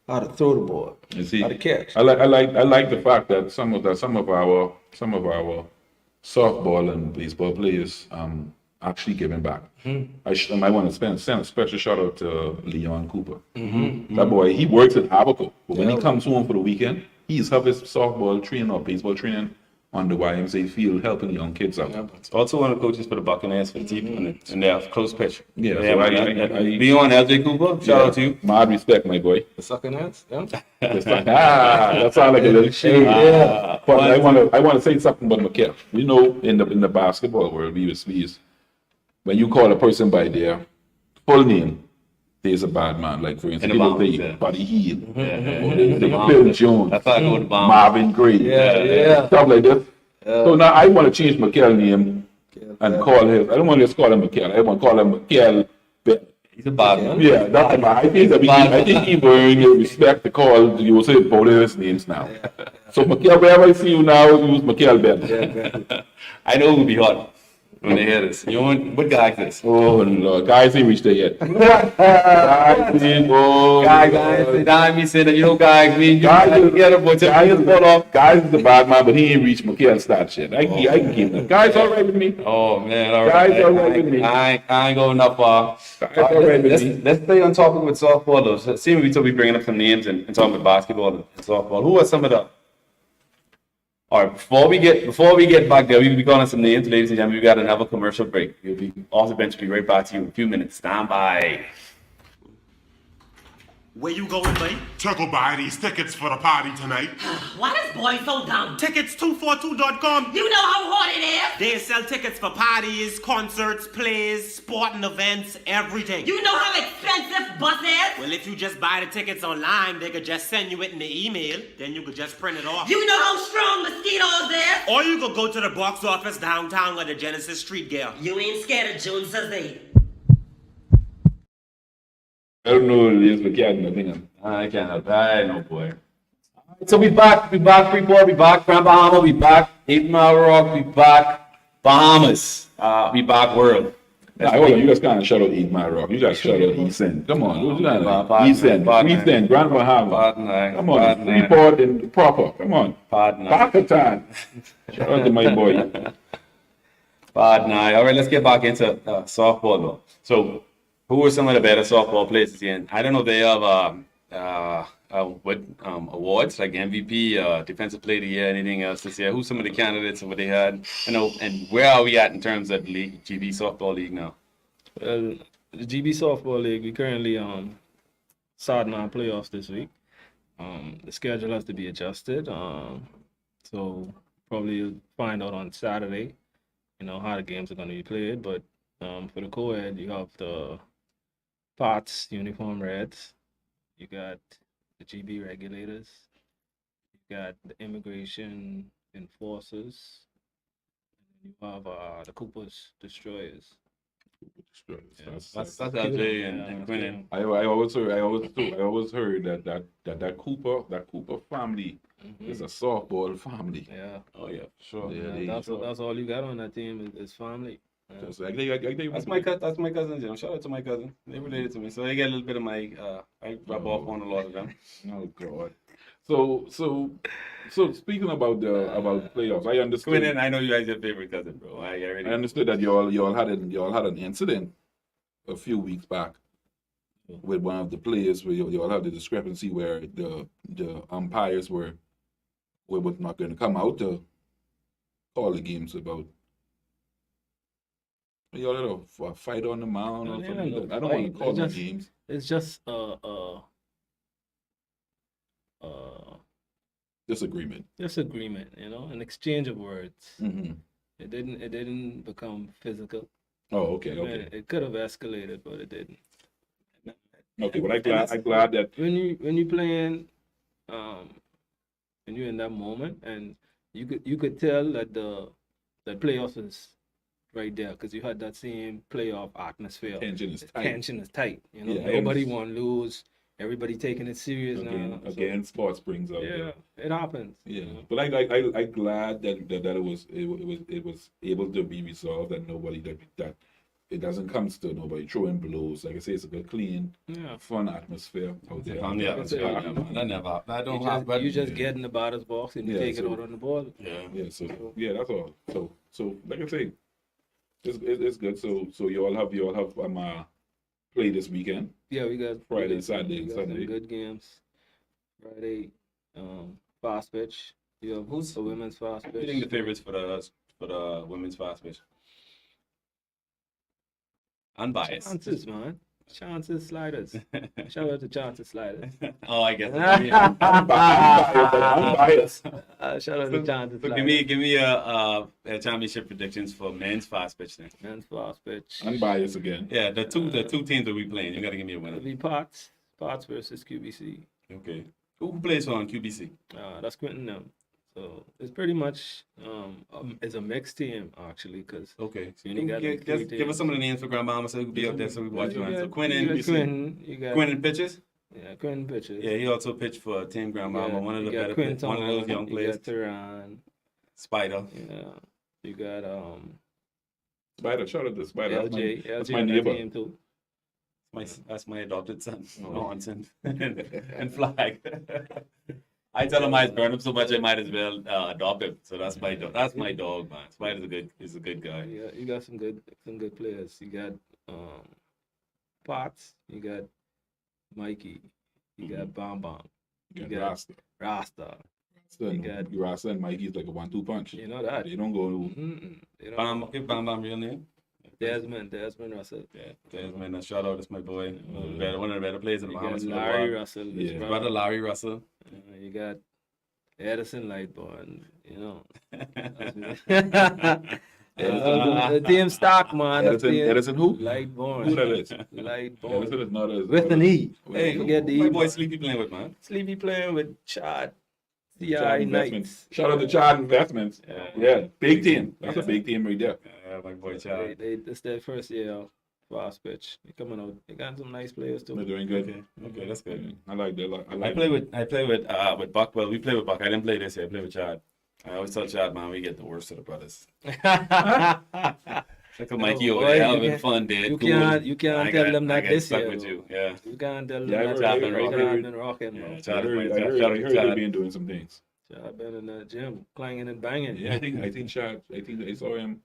Speaker 4: how to throw the ball,
Speaker 3: You see,
Speaker 4: how to catch.
Speaker 3: I like the fact that some of our softball and baseball players actually giving back. I want to send a special shout out to Leon Cooper. That boy, he works at Abaco, but when he comes home for the weekend, he's have his softball training or baseball training on the YMCA field, helping young kids out.
Speaker 2: Also one of the coaches for the Buccaneers for the team and their close pitch.
Speaker 3: Yeah, so
Speaker 2: Leon LJ Cooper, shout out to you.
Speaker 3: Mad respect, my boy.
Speaker 4: The sucker nets, yeah.
Speaker 3: That sounds like a little shade. But I want to say something about Mikael. You know, in the basketball world, we use when you call a person by their full name, there's a bad man. Like for instance,
Speaker 2: In the
Speaker 3: people
Speaker 2: Bahamas,
Speaker 3: say
Speaker 2: yeah.
Speaker 3: Buddy Hield, or
Speaker 2: In the
Speaker 3: they
Speaker 2: Bahamas.
Speaker 3: Phil Jones,
Speaker 2: That's why I go to Bahamas.
Speaker 3: Marvin Gray, stuff like this. So now I want to change Mikael's name and call him. I don't want to just call him Mikael. I want to call him Mikael.
Speaker 2: He's a bad man.
Speaker 3: Yeah, that's my. I think he earned your respect to call. You will say both of his names now. So Mikael, wherever I see you now, use Mikael Ben.
Speaker 2: I know who would be hot. when they hear this. You want what guy is this?
Speaker 3: Oh Lord, guys ain't reached there yet. Guys ain't
Speaker 2: Guys, me saying that you know, guys, me, you
Speaker 3: Guys
Speaker 2: guys together, but
Speaker 3: guys
Speaker 2: just fall off.
Speaker 3: Guys is the bad man, but he ain't reached McKay stats yet. I can keep him. Guys all right with me.
Speaker 2: Oh man, all right.
Speaker 3: Guys, all right with me.
Speaker 2: I ain't going up far.
Speaker 3: Guys, all right with me.
Speaker 2: Let's stay on topic with softball though. See, we be bringing up some names and talking about basketball and softball. Who are some of the? All right, before we get back there, we'll be calling some names, ladies and gentlemen. We got another commercial break. We'll be off the bench. Be right back to you in a few minutes. Stand by.
Speaker 7: Where you going, mate?
Speaker 8: To go buy these tickets for the party tonight.
Speaker 9: Why this boy so dumb?
Speaker 7: Tickets242.com.
Speaker 9: You know how hard it is?
Speaker 7: They sell tickets for parties, concerts, plays, sporting events, everything.
Speaker 9: You know how expensive bus is?
Speaker 7: Well, if you just buy the tickets online, they could just send you it in the email. Then you could just print it off.
Speaker 9: You know how strong mosquitoes is?
Speaker 7: Or you could go to the box office downtown at the Genesis Street Gale.
Speaker 9: You ain't scared of Joneses, eh?
Speaker 3: I don't know what it is, but yeah, nothing.
Speaker 2: I can't help. I know, boy. So we back, Freeport, we back, Grand Bahama, we back, 8 Mile Rock, we back, Bahamas, we back world.
Speaker 3: Nah, hold on, you just can't shout out 8 Mile Rock. You just shout out East End. Come on, who's that? East End, Grand Bahama. Come on, Freeport and proper. Come on. Pakistan. Shout out to my boy.
Speaker 2: All right, let's get back into softball though. So, who are some of the better softball players here? And I don't know if they have awards like MVP, Defensive Player of the Year, anything else this year. Who's some of the candidates and what they had? You know, and where are we at in terms of the league, GB Softball League now?
Speaker 4: Well, the GB Softball League, we currently starting our playoffs this week. The schedule has to be adjusted. So probably you'll find out on Saturday, you know, how the games are going to be played. But for the co-ed, you have the POTS Uniform Reds. You got the GB Regulators. You got the Immigration Enforcers. And you have the Coopers Destroyers.
Speaker 2: That's LJ and Quinn.
Speaker 3: I always heard that Cooper family is a softball family.
Speaker 4: Yeah.
Speaker 2: Oh yeah, sure.
Speaker 4: Yeah, that's all you got on that team is family.
Speaker 3: Just
Speaker 2: That's my cousin, Jim. Shout out to my cousin. They related to me, so they get a little bit of my. I rub off on a lot of them.
Speaker 3: Oh God. So speaking about the playoffs, I understood.
Speaker 2: Quinn, I know you guys your favorite cousin, bro. I
Speaker 3: understood that y'all had an incident a few weeks back with one of the players where y'all had the discrepancy where the umpires were not going to come out to call the games about. Y'all had a fight on the mound or something. I don't want to call the games.
Speaker 4: It's just
Speaker 3: Disagreement,
Speaker 4: you know, an exchange of words.
Speaker 3: Mm-hmm.
Speaker 4: It didn't become physical.
Speaker 3: Oh, okay.
Speaker 4: It could have escalated, but it didn't.
Speaker 3: Okay, but I'm glad that
Speaker 4: when you playing, when you're in that moment, and you could tell that the playoffs is right there because you had that same playoff atmosphere.
Speaker 3: Tension is tight.
Speaker 4: You know,
Speaker 3: Yeah,
Speaker 4: nobody want to lose. Everybody taking it serious now.
Speaker 3: Again, sports brings out.
Speaker 4: Yeah, it happens.
Speaker 3: Yeah, but I'm glad that it was able to be resolved, and nobody that it doesn't come to nobody throwing blows. Like I say, it's a good, clean, fun atmosphere out there.
Speaker 4: You just get in the batter's box and you take it out on the ball.
Speaker 3: That's all. So like I say, it's good. So you all have play this weekend.
Speaker 4: Yeah, we got
Speaker 3: Friday, Saturday, and
Speaker 4: some
Speaker 3: Sunday.
Speaker 4: good games. Friday, fast pitch. You have
Speaker 2: Who's
Speaker 4: the women's fast
Speaker 2: Who do
Speaker 4: pitch?
Speaker 2: you think the favorites for the women's fast pitch? Unbiased.
Speaker 4: Chances, man. Chances sliders. Shout out to Chances sliders.
Speaker 2: Oh, I guess.
Speaker 3: Unbiased.
Speaker 4: Shout out to Chances
Speaker 2: So
Speaker 4: sliders.
Speaker 2: give me a championship predictions for men's fast pitch then.
Speaker 4: Men's fast pitch.
Speaker 3: Unbiased again.
Speaker 2: Yeah, the two teams that we playing. You gotta give me a winner.
Speaker 4: It'll be Pots versus QBC.
Speaker 2: Okay. Who plays on QBC?
Speaker 4: That's Quentin now. So it's pretty much it's a mixed team actually because
Speaker 2: Okay. So
Speaker 4: you got like
Speaker 2: just
Speaker 4: three
Speaker 2: give us
Speaker 4: teams.
Speaker 2: some of the names for Grand Mama so we can be up there so we can watch you. So
Speaker 4: You
Speaker 2: Quentin
Speaker 4: got
Speaker 2: pitches.
Speaker 4: Yeah, Quentin pitches.
Speaker 2: Yeah, he also pitched for Team Grand Mama, one of the better one of those young players.
Speaker 4: You got Tehran.
Speaker 2: Spider.
Speaker 4: Yeah. You got
Speaker 3: Spider, shout out to Spider.
Speaker 4: LJ,
Speaker 3: That's
Speaker 4: LJ
Speaker 3: my
Speaker 4: on that
Speaker 3: neighbor.
Speaker 4: team too.
Speaker 2: That's my adopted son,
Speaker 3: Oh.
Speaker 2: Lawson and Flag. I tell him I burn him so much I might as well adopt him. So that's my dog. That's my dog, man. Spider's a good guy.
Speaker 4: Yeah, you got some good players. You got Potts, you got Mikey, you got Bomb Bomb,
Speaker 3: You
Speaker 4: got
Speaker 3: got Rasta.
Speaker 4: Rasta.
Speaker 3: You
Speaker 4: got-
Speaker 3: Rasta and Mikey's like a 1-2 punch.
Speaker 4: You know that.
Speaker 3: They don't go.
Speaker 4: Mm-mm. You know,
Speaker 2: Give Bam Bam real name.
Speaker 4: Desmond Russell.
Speaker 2: Yeah, Desmond. A shout out. That's my boy. One of the better players in the
Speaker 4: You
Speaker 2: Bahamas.
Speaker 4: got
Speaker 2: for a
Speaker 4: Larry
Speaker 2: while.
Speaker 4: Russell.
Speaker 3: Yeah.
Speaker 4: his
Speaker 2: Brother Larry Russell.
Speaker 4: You got Edison Lightborn. You know. The team stock, man.
Speaker 3: Edison who?
Speaker 4: Lightborn.
Speaker 3: Who that is?
Speaker 4: Lightborn.
Speaker 3: Edison is not as
Speaker 4: With an E.
Speaker 2: Hey,
Speaker 4: Forget the
Speaker 2: my
Speaker 4: E.
Speaker 2: boy Sleepy playing with, man.
Speaker 4: Sleepy playing with Chad.
Speaker 3: Chad
Speaker 4: CI
Speaker 3: Investments.
Speaker 4: Knights.
Speaker 3: Shout out to Chad Investments.
Speaker 2: Yeah.
Speaker 3: Yeah, big team. That's a big team right there.
Speaker 2: Yeah, my boy Chad.
Speaker 4: This their first year of fast pitch. They coming out. They got some nice players too.
Speaker 3: They're doing good.
Speaker 2: Okay, that's good.
Speaker 3: I like that.
Speaker 2: I play with Buck. Well, we play with Buck. I didn't play this year. I play with Chad. I always tell Chad, man, we get the worst of the brothers. Look at Mikey over
Speaker 4: boy,
Speaker 2: there
Speaker 4: you
Speaker 2: having
Speaker 4: can't-
Speaker 2: fun, dude.
Speaker 4: you
Speaker 2: Cool.
Speaker 4: can't tell them that
Speaker 2: I got
Speaker 4: this
Speaker 2: stuck
Speaker 4: year,
Speaker 2: with
Speaker 4: though.
Speaker 2: you. Yeah.
Speaker 4: You can't tell them
Speaker 3: Yeah, I
Speaker 4: that
Speaker 3: heard-
Speaker 4: Chad
Speaker 3: I
Speaker 4: been
Speaker 3: heard-
Speaker 4: rocking.
Speaker 3: I heard-
Speaker 4: Been rocking,
Speaker 2: Yeah,
Speaker 4: bro.
Speaker 3: I
Speaker 2: Chad,
Speaker 3: heard,
Speaker 2: shout out to
Speaker 3: they've
Speaker 2: Chad.
Speaker 3: been doing some things.
Speaker 4: Chad been in the gym, clanging and banging.
Speaker 3: Yeah, I think Chad. I think I saw him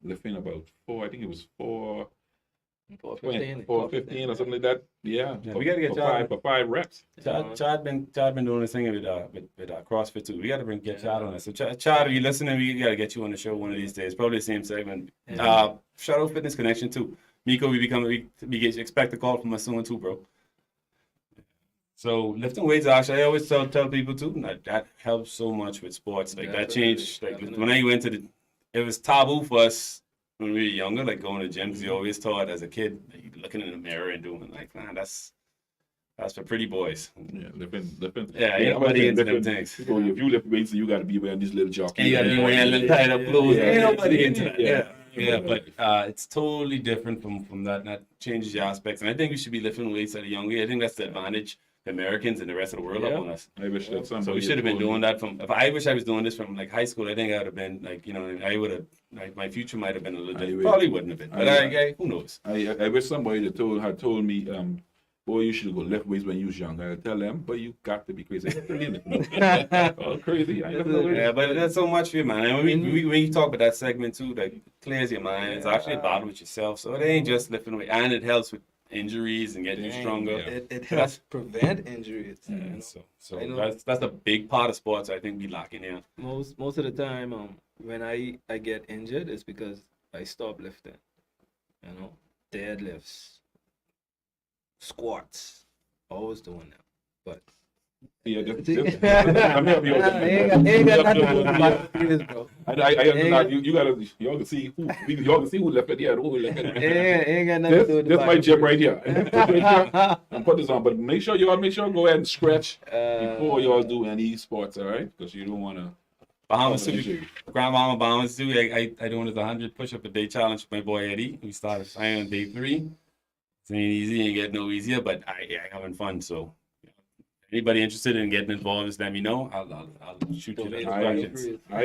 Speaker 3: lifting about 4. I think it was 415 or something like that. Yeah,
Speaker 2: Yeah, we gotta get
Speaker 3: for
Speaker 2: Chad.
Speaker 3: for 5 reps.
Speaker 2: Chad been doing this thing with CrossFit too. We got to get Chad on this. So Chad, if you listening, we got to get you on the show one of these days. Probably the same segment. Shout out Fitness Connection too. Miko, we expect a call from us soon too, bro. So lifting weights, actually, I always tell people too that helps so much with sports. Like that changed. Like when I went to it was taboo for us when we were younger, like going to gyms. You always thought as a kid, like, you looking in the mirror and doing like, man, that's for pretty boys.
Speaker 3: Yeah, lifting.
Speaker 2: Yeah, ain't nobody into them things.
Speaker 3: So if you lift weights, you got to be wearing these little jockeys.
Speaker 2: And you gotta be wearing little tied up clothes.
Speaker 3: Yeah.
Speaker 2: Ain't nobody into that.
Speaker 3: Yeah.
Speaker 2: Yeah, but it's totally different from that. And that changes your aspects. And I think we should be lifting weights at a young age. I think that's the advantage the Americans and the rest of the world have on us.
Speaker 3: I wish that somebody.
Speaker 2: So we should have been doing that from. If I wish I was doing this from like high school, I think I would have been like, you know, I would have like my future might have been a little different. Probably wouldn't have been. But who knows?
Speaker 3: I wish somebody that had told me, boy, you should go lift weights when you was young. I tell them, but you got to be crazy. Oh, crazy.
Speaker 2: Yeah, but that's so much for you, man. And when you talk about that segment too, like clears your mind. It's actually a battle with yourself. So it ain't just lifting weight, and it helps with injuries and getting you stronger.
Speaker 4: It helps prevent injuries. you know?
Speaker 2: So
Speaker 4: I know.
Speaker 2: that's a big part of sports I think we lacking here.
Speaker 4: Most of the time, when I get injured, it's because I stop lifting. You know, deadlifts, squats, always doing that. But
Speaker 3: Yeah, I'm helping you.
Speaker 4: ain't got nothing to do with my fitness, bro.
Speaker 3: I understand. Y'all can see who left it here. Who left it.
Speaker 4: Ain't got nothing to do with
Speaker 3: This
Speaker 4: the
Speaker 3: my
Speaker 4: body.
Speaker 3: gym right here. And put this on, but make sure go ahead and stretch before y'all do any sports, all right? Because you don't want to.
Speaker 2: Bahamas
Speaker 3: Oh,
Speaker 2: too. Grandma Bahamas too. I doing this 100 push-up a day challenge with my boy Eddie. We started on day 3. It ain't easy, ain't getting no easier, but I having fun. So anybody interested in getting involved, just let me know. I'll shoot you the instructions.
Speaker 3: I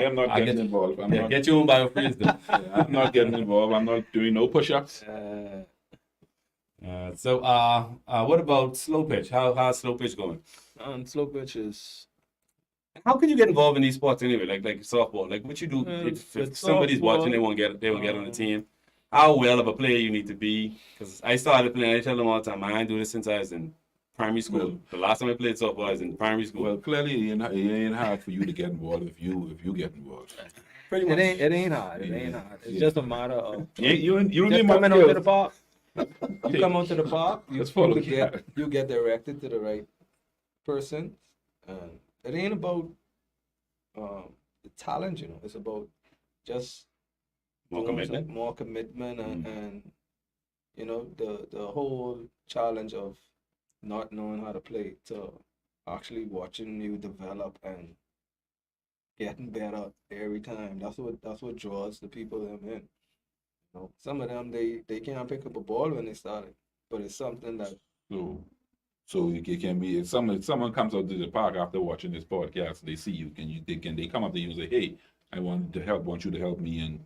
Speaker 3: am not getting involved.
Speaker 2: Get you on BioFreeze though.
Speaker 3: I'm not getting involved. I'm not doing no push-ups.
Speaker 2: So what about slow pitch? How's slow pitch going?
Speaker 4: Slow pitch is
Speaker 2: How can you get involved in these sports anyway? Like softball. Like what you do if
Speaker 4: with
Speaker 2: somebody's
Speaker 4: softball,
Speaker 2: watching, they won't get on the team. How well of a player you need to be? Because I started playing. I tell them all the time. I ain't do this since I was in primary school. The last time I played softball, I was in primary school.
Speaker 3: Well, clearly it ain't hard for you to get involved if you get involved.
Speaker 2: Pretty much.
Speaker 4: it ain't hard. It ain't hard. It's just a matter of
Speaker 3: You don't
Speaker 4: just
Speaker 3: need much
Speaker 4: coming out to the
Speaker 3: skills.
Speaker 4: park. You come out to the park.
Speaker 3: Let's follow
Speaker 4: You get directed to the right person. It ain't about the talent, you know. It's about just
Speaker 2: More commitment.
Speaker 4: more commitment, and you know the whole challenge of not knowing how to play to actually watching you develop and getting better every time. That's what draws the people them in. You know, some of them they can't pick up a ball when they started, but it's something that
Speaker 3: So it can be if someone comes out to the park after watching this podcast, they see you, they come up to you and say, "Hey, I want you to help me and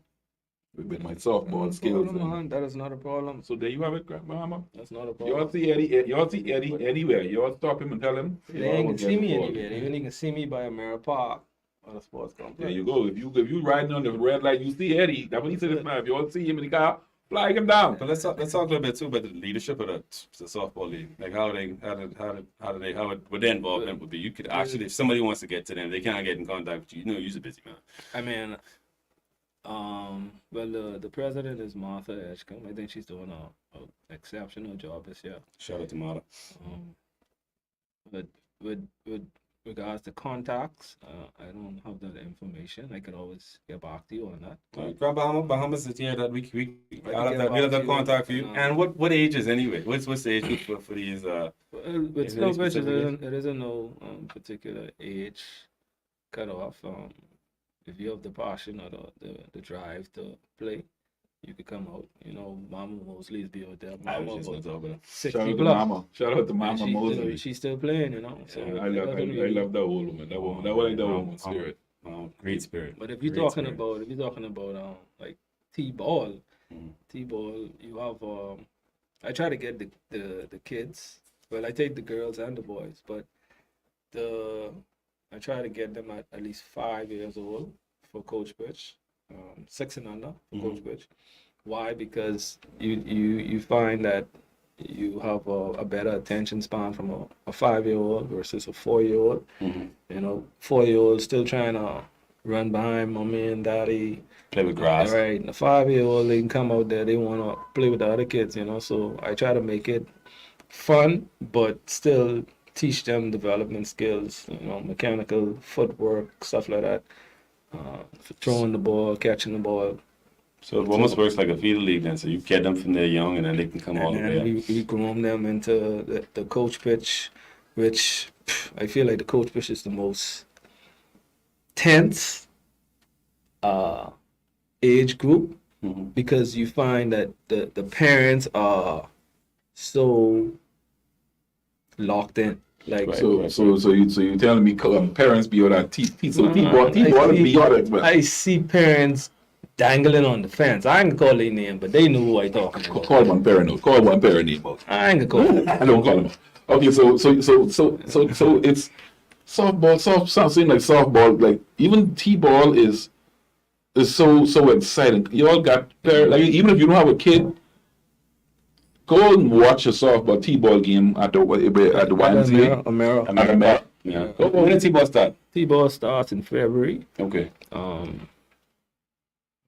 Speaker 3: with my softball skills. And,
Speaker 4: That is not a problem.
Speaker 3: so there you have it, Grandmama.
Speaker 4: That's not a
Speaker 3: You all
Speaker 4: problem.
Speaker 3: see Eddie. You all see Eddie anywhere. You all stop him and tell him.
Speaker 4: They ain't gonna see me anywhere. They only can see me by a Mirror Park or the sports complex.
Speaker 3: There you go. If you riding on the red light, you see Eddie. That's what he said. If you all see him in the car, flag him down.
Speaker 2: But let's talk a little bit too about the leadership of the softball league. Like how would their involvement would be. You could actually, if somebody wants to get to them, they can't get in contact with you. You know, you're a busy man.
Speaker 4: I mean, well, the president is Martha Edgecombe. I think she's doing a exceptional job this year.
Speaker 2: Shout out to Mata.
Speaker 4: But with regards to contacts, I don't have that information. I could always get back to you on that.
Speaker 2: Grab Bahamas is here that we
Speaker 4: I'll get
Speaker 2: have that
Speaker 4: back to you.
Speaker 2: contact for you. And what ages anyway? What's the age group for these?
Speaker 4: Well, with
Speaker 2: Is
Speaker 4: slow
Speaker 2: there any
Speaker 4: pitch,
Speaker 2: specific
Speaker 4: there isn't no particular age cutoff. If you have the passion or the drive to play, you could come out. You know, Mama Mosley is be out there.
Speaker 2: I
Speaker 4: Mama
Speaker 2: was just
Speaker 4: about
Speaker 2: gonna talk about
Speaker 4: 60
Speaker 3: Shout out to
Speaker 4: plus.
Speaker 3: Mama. Shout out to
Speaker 4: And
Speaker 3: Mama Mosley.
Speaker 4: she's still playing, you know. So
Speaker 3: I
Speaker 4: it
Speaker 3: love
Speaker 4: doesn't really-
Speaker 3: that old woman. That woman. That was like that woman spirit.
Speaker 2: great spirit.
Speaker 4: But if you're
Speaker 2: Great
Speaker 4: talking
Speaker 2: spirit.
Speaker 4: about like T-ball,
Speaker 2: Mhm.
Speaker 4: T-ball, you have I try to get the kids. Well, I take the girls and the boys, but I try to get them at least 5 years old for Coach Pitch, 6 and under for Coach Pitch. Why? Because you find that you have a better attention span from a 5-year-old versus a 4-year-old. You know, 4-year-old still trying to run behind mommy and daddy.
Speaker 2: Play with grass.
Speaker 4: Right. And the 5-year-old, they can come out there, they want to play with the other kids, you know. So I try to make it fun, but still teach them development skills, you know, mechanical footwork, stuff like that. Throwing the ball, catching the ball.
Speaker 2: So it almost works like a feeder league then. So you get them from they're young and then they can come all the
Speaker 4: And
Speaker 2: way
Speaker 4: then
Speaker 2: up.
Speaker 4: we groom them into the coach pitch, which I feel like the coach pitch is the most tense age group because you find that the parents are so locked in. Like
Speaker 2: Right.
Speaker 3: So you telling me parents be out at T-ball be out at well.
Speaker 4: I see parents dangling on the fence. I ain't gonna call their name, but they know who I talking about.
Speaker 3: Call one parent out. Call one parent name out.
Speaker 4: I ain't gonna call them.
Speaker 3: I don't call them out. Okay, so it's softball. Sounds like softball. Like even T-ball is so exciting. You all got like even if you don't have a kid, go and watch a softball T-ball game at the YMCA.
Speaker 4: Amera.
Speaker 2: Yeah. When did T-ball start?
Speaker 4: T-ball starts in February.
Speaker 2: Okay.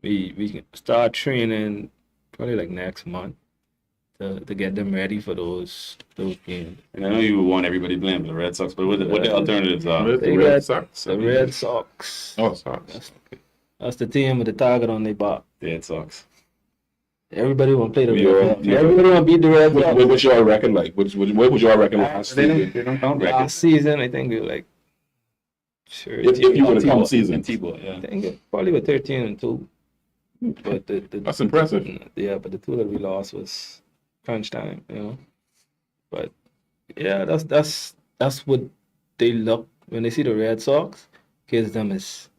Speaker 4: We can start training probably like next month to get them ready for those games.
Speaker 2: And I know you want everybody playing for the Red Sox, but what the alternatives are?
Speaker 4: They
Speaker 3: Red
Speaker 4: got
Speaker 3: Sox.
Speaker 4: the Red Sox.
Speaker 3: Oh, Sox.
Speaker 4: That's the team with the target on their back.
Speaker 2: Red Sox.
Speaker 4: Everybody want to play the
Speaker 3: Yeah,
Speaker 4: Red Sox.
Speaker 3: yeah.
Speaker 4: Everybody want to beat the Red Sox.
Speaker 3: What was your record like? What was your record last
Speaker 2: They
Speaker 3: season?
Speaker 2: don't count records.
Speaker 4: Last season, I think we were like.
Speaker 3: If you would have come
Speaker 2: In
Speaker 3: season,
Speaker 2: T-ball, yeah.
Speaker 4: I think it probably were 13-2. But
Speaker 3: that's impressive.
Speaker 4: yeah, but the two that we lost was crunch time, you know. But yeah, that's what they look when they see the Red Sox. Kids them is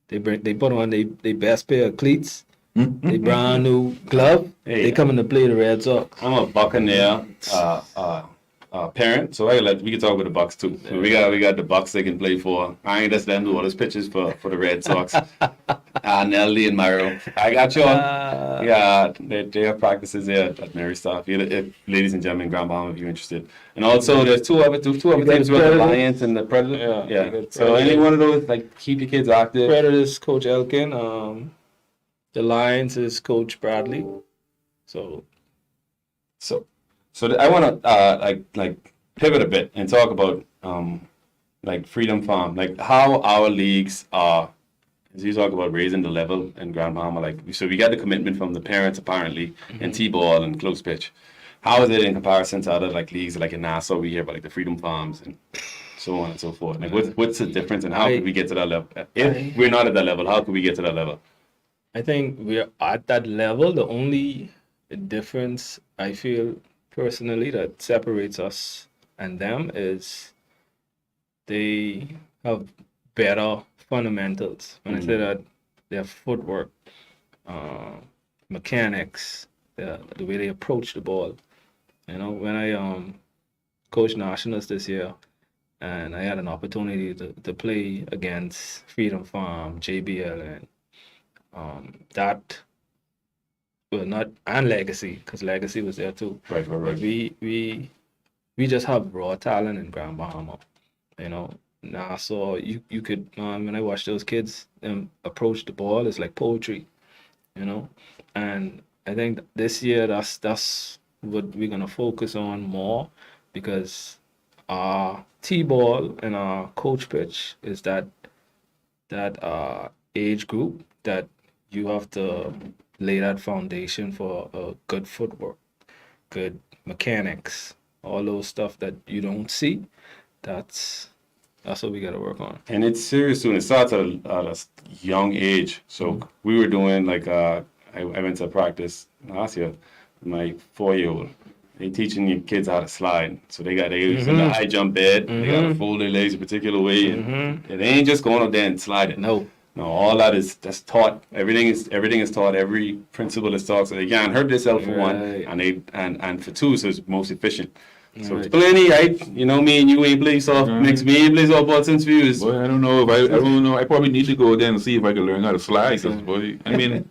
Speaker 4: they put on they best pair of cleats, they brand new glove.
Speaker 2: Hey,
Speaker 4: They coming to play the Red Sox.
Speaker 2: I'm a Buccaneer parent, so we can talk about the Bucks too. So we got the Bucks they can play for. I ain't just them do all those pitches for the Red Sox. Nelly and Myro. I got you on. Yeah, they have practices there at Mary Staff. Ladies and gentlemen, Grand Bahama, if you're interested. And also, there's two other teams. We got the
Speaker 4: Predators.
Speaker 2: Lions and the Predators.
Speaker 4: Yeah,
Speaker 2: Yeah.
Speaker 4: we got
Speaker 2: So any
Speaker 4: Predators.
Speaker 2: one of those, like, keep your kids active.
Speaker 4: Predators coach Elkin. The Lions is Coach Bradley. So
Speaker 2: So I want to like pivot a bit and talk about like Freedom Farm, like how our leagues are. As you talk about raising the level in Grand Bahama, like so we got the commitment from the parents apparently in T-ball and close pitch. How is it in comparison to other like leagues like in Nassau we hear about like the Freedom Farms and so on and so forth? Like what's the difference and how could we get to that level? If we're not at that level, how could we get to that level?
Speaker 4: I think we're at that level. The only difference I feel personally that separates us and them is they have better fundamentals. When I say that, their footwork, mechanics, the way they approach the ball. You know, when I coached nationals this year, and I had an opportunity to play against Freedom Farm, JBL, and that well not and Legacy, because Legacy was there too.
Speaker 2: Right.
Speaker 4: But we just have raw talent in Grand Bahama, you know. Now, so you could when I watch those kids approach the ball, it's like poetry, you know. And I think this year that's what we're gonna focus on more, because our T-ball and our coach pitch is that age group that you have to lay that foundation for good footwork, good mechanics, all those stuff that you don't see. That's what we got to work on.
Speaker 2: And it's serious too. And it starts at a young age. So we were doing like I went to practice last year. My 4-year-old, they teaching your kids how to slide. So they using the high jump bed. They got to fold their legs a particular way, and they ain't just going up there and sliding.
Speaker 4: No,
Speaker 2: all that's taught. Everything is taught. Every principle is taught, so they can't hurt themselves for one, and for two, so it's most efficient. So it's plenty, right? You know, me and you ain't play soft. Next, me ain't play softball since views.
Speaker 3: Boy, I don't know if I don't know. I probably need to go there and see if I can learn how to slide. 'Cause, boy, I mean,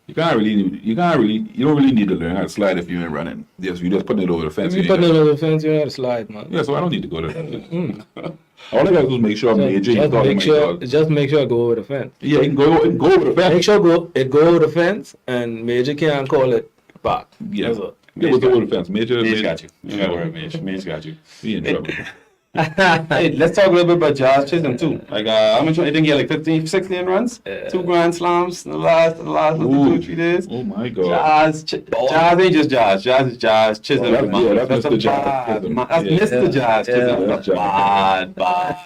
Speaker 3: you don't really need to learn how to slide if you ain't running. Yes, you just putting it over the fence.
Speaker 4: if you put it over the fence, you know how to slide, man.
Speaker 3: Yeah, so I don't need to go there. All I gotta do is make sure I'm major.
Speaker 4: Just make sure I go over the fence.
Speaker 3: Yeah, you can go over the fence.
Speaker 4: Make sure go over the fence, and Major can't call it back.
Speaker 3: Yeah.
Speaker 4: That's all.
Speaker 3: It was over the fence. Major
Speaker 2: got you. You gotta worry, Mage. Mage got you.
Speaker 3: He in trouble.
Speaker 2: Hey, let's talk a little bit about Jazz Chisholm too. Like, how much? I think he had like 15, 16 runs, 2 grand slams in the last 2-3 days.
Speaker 3: Oh my God.
Speaker 2: Jazz ain't just Jazz. Jazz is Jazz Chisholm.
Speaker 3: That's Mr. Jazz.
Speaker 2: That's Mr. Jazz Chisholm. That's bad.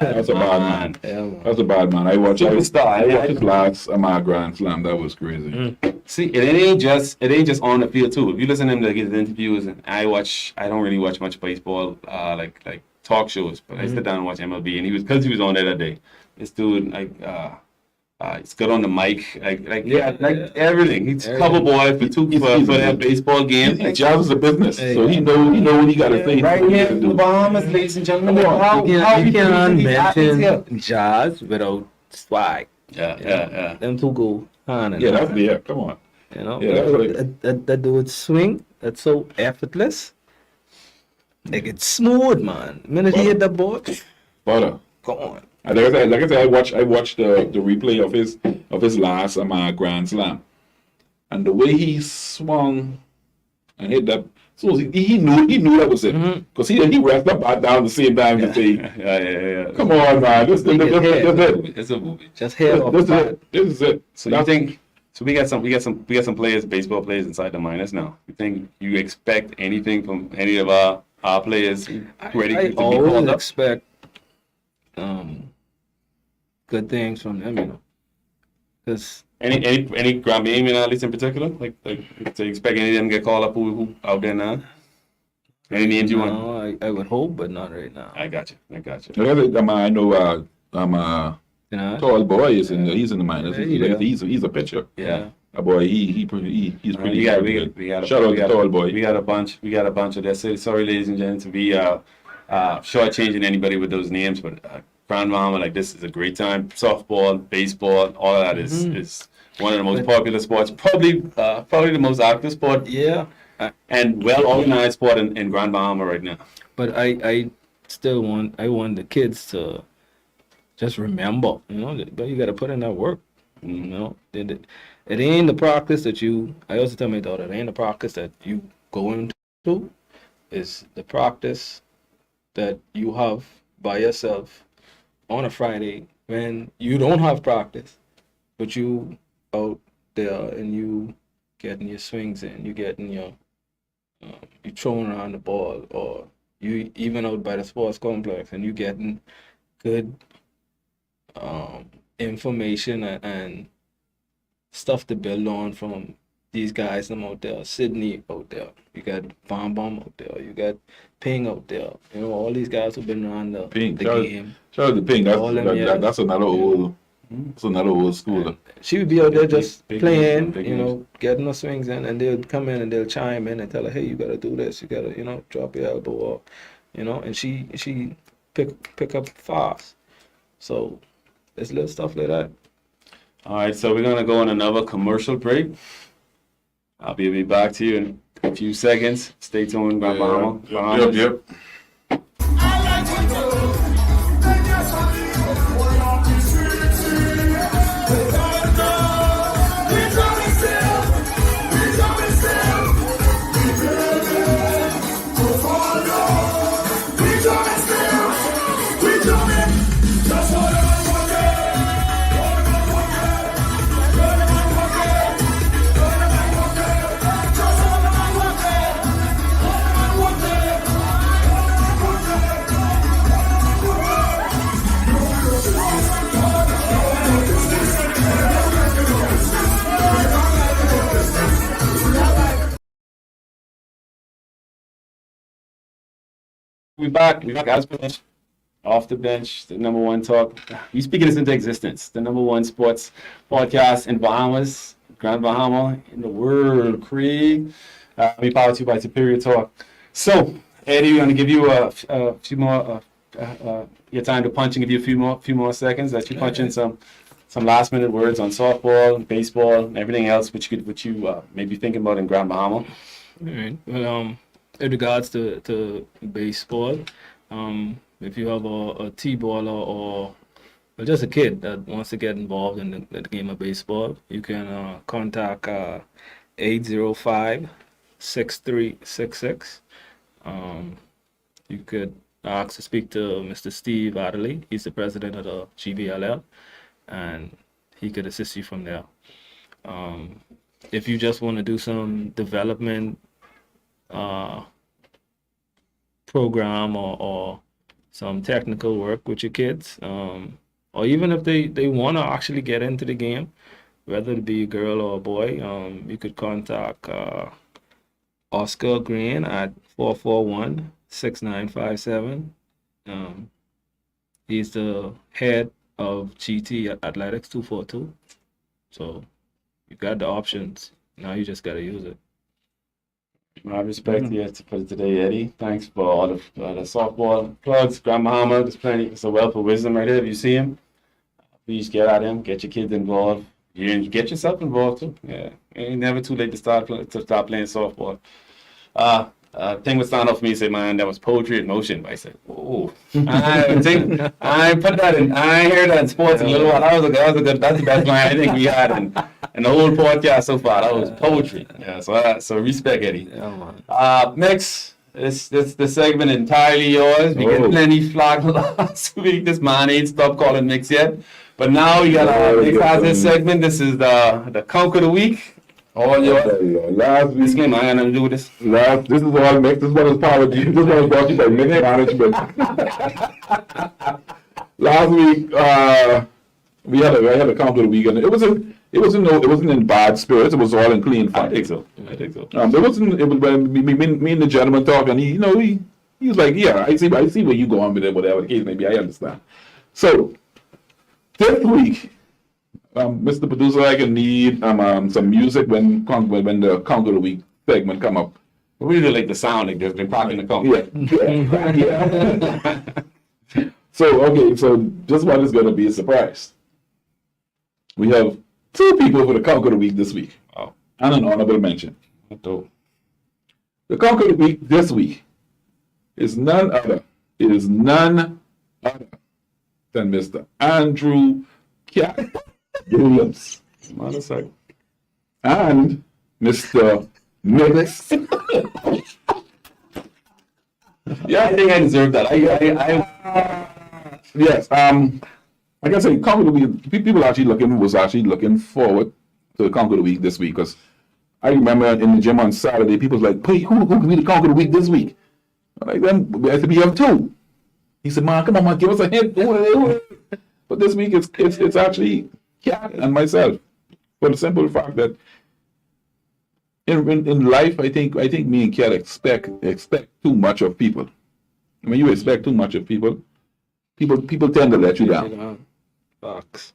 Speaker 3: That's a bad man.
Speaker 4: Yeah,
Speaker 3: That's a bad man. I watched
Speaker 2: Superstar.
Speaker 3: his last Grand Slam. That was crazy.
Speaker 2: See, it ain't just on the field too. If you listen to him, like his interviews, and I don't really watch much baseball, like talk shows, but I sit down and watch MLB, and because he was on there that day. This dude, he's good on the mic, everything. He's a cover boy for that baseball game.
Speaker 3: Jazz is a business, so he know what he got to say.
Speaker 2: Right here in the Bahamas, ladies and gentlemen.
Speaker 4: You can't mention Jazz without swag.
Speaker 2: Yeah.
Speaker 4: Them two go hand in
Speaker 3: Yeah,
Speaker 4: hand.
Speaker 3: come on.
Speaker 4: You know,
Speaker 3: Yeah,
Speaker 4: that dude swing, that's so effortless. Like it's smooth, man. The minute he hit the ball,
Speaker 3: Butter.
Speaker 4: come on.
Speaker 3: And like I said, I watched the replay of his last Grand Slam, and the way he swung and hit that. So he knew that was it, because he wrapped the bat down at the same time to say,
Speaker 2: Yeah.
Speaker 3: "Come on, man, this is it.
Speaker 2: It's a movie.
Speaker 4: Just hit off the bat.
Speaker 3: This is it."
Speaker 2: So you think? So we got some players, baseball players inside the minors now. You expect anything from any of our players ready
Speaker 4: I
Speaker 2: to be
Speaker 4: always
Speaker 2: called up?
Speaker 4: expect good things from them, you know. Because
Speaker 2: Any Grand Bahamian athletes in particular? Like to expect any of them to get called up who out there now? Any names you want?
Speaker 4: no, I would hope, but not right now.
Speaker 2: I got you.
Speaker 3: I know.
Speaker 4: You know?
Speaker 3: Tall boy he's in the minors.
Speaker 4: Yeah,
Speaker 3: He's a pitcher.
Speaker 2: Yeah.
Speaker 3: A boy, he's pretty.
Speaker 2: We got
Speaker 3: Shout out to Tall Boy.
Speaker 2: We got a bunch of that. Sorry, ladies and gentlemen, to be shortchanging anybody with those names, but Grand Bahama, like, this is a great time. Softball, baseball, all of that is one of the most popular sports. Probably the most active sport.
Speaker 4: Yeah.
Speaker 2: And well organized sport in Grand Bahama right now.
Speaker 4: But I still want the kids to just remember, you know, but you got to put in that work. You know, it ain't the practice that I also tell my daughter, it ain't the practice that you go into, it's the practice that you have by yourself on a Friday when you don't have practice, but you out there and you getting your swings in, you getting your, you throwing around the ball, or you even out by the sports complex and you getting good information and stuff to build on from these guys them out there. Sydney out there, you got Bom out there, you got Ping out there, you know, all these guys who've been around the
Speaker 3: Ping,
Speaker 4: game.
Speaker 3: shout out to Ping.
Speaker 4: All them, yeah.
Speaker 3: That's another old It's another old schooler.
Speaker 4: She would be out there just
Speaker 2: big
Speaker 4: playing,
Speaker 2: games, big
Speaker 4: you know,
Speaker 2: games.
Speaker 4: getting her swings in, and they'll come in and they'll chime in and tell her, hey, you gotta do this, you gotta, you know, drop your elbow, or, you know, and she pick up fast. So there's little stuff like that.
Speaker 2: All right, so we're gonna go on another commercial break. I'll be back to you in a few seconds. Stay tuned, Bahamas.
Speaker 3: Yep.
Speaker 2: We're back as bench, off the bench, the number one talk. We speaking this into existence. The number one sports podcast in Bahamas, Grand Bahama, in the world, Craig. We powered to you by Superior Talk. So, Eddie, we're going to give you a few more, your time to punch and give you a few more seconds. Let you punch in some last minute words on softball, baseball, and everything else which you may be thinking about in Grand Bahama.
Speaker 4: All right. Well, in regards to baseball, if you have a T-baller or just a kid that wants to get involved in the game of baseball, you can contact 805-6366. You could ask to speak to Mr. Steve Adderley. He's the president of the GBLL, and he could assist you from there. If you just want to do some development program or some technical work with your kids, or even if they want to actually get into the game, whether it be a girl or a boy, you could contact Oscar Green at 441-6957. He's the head of GT Athletics 242. So you got the options. Now you just got to use it.
Speaker 2: My respect to you for today, Eddie. Thanks for all the softball plugs. Grand Bahama, there's plenty. It's a wealth of wisdom right there. If you see him, please get at him. Get your kids involved. You get yourself involved too. Yeah, it ain't never too late to start playing softball. Thing would stand up for me and say, man, that was poetry in motion. But I said, oh, I put that in. I hear that in sports a little while. That's the best line I think we had in the whole podcast so far. That was poetry. Yeah, so respect, Eddie. Next, the segment entirely yours. We get plenty flack last week. This man ain't stopped calling Mix yet. But now we got Mix has this segment. This is the Conk of the Week. All yours.
Speaker 3: Last
Speaker 2: This
Speaker 3: week,
Speaker 2: game, I ain't gonna do this.
Speaker 3: this is all Mix. This is what is powered. This is what is brought to you by Mix Management. Last week, we had a Conk of the Week, and it wasn't in bad spirits. It was all in clean fun.
Speaker 2: I think so.
Speaker 3: It wasn't. It was when me and the gentleman talk, and he was like, "Yeah, I see where you going with it, whatever the case may be. I understand." So this week, Mr. Producer, I can need some music when the Conk of the Week segment come up.
Speaker 2: We really like the sound, like there's been cracking the Conk.
Speaker 3: Yeah. So this one is gonna be a surprise. We have 2 people for the Conk of the Week this week.
Speaker 2: Oh,
Speaker 3: And an honorable mention.
Speaker 2: dope.
Speaker 3: The Conk of the Week this week is none other than Mr. Andrew Cat Williams
Speaker 2: Hold on a second.
Speaker 3: and Mr. Mix.
Speaker 2: Yeah, I think I deserve that.
Speaker 3: Yes. Like I say, Conk of the Week. People was actually looking forward to the Conk of the Week this week, because I remember in the gym on Saturday, people was like, "Hey, who can be the Conk of the Week this week?" I'm like, then I said, "We have 2." He said, "Man, come on, man, give us a hint." But this week it's actually Cat and myself, for the simple fact that in life, I think me and Cat expect too much of people. When you expect too much of people tend to let you down.
Speaker 4: Box.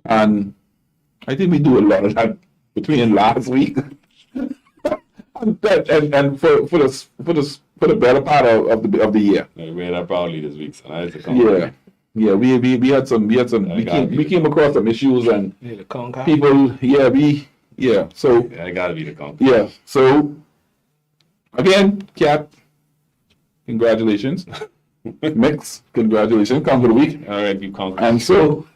Speaker 3: And I think we do a lot of that between last week and for the better part of the year.
Speaker 2: I wear that proudly this week, so that's a compliment.
Speaker 3: Yeah. We had some we came across some issues and
Speaker 4: Yeah, the Conca.
Speaker 3: people. So
Speaker 2: Yeah, I gotta be the compliment.
Speaker 3: yeah. So again, Cap, congratulations. Mix, congratulations. Come for the week.
Speaker 2: All right, you conquer.
Speaker 3: And so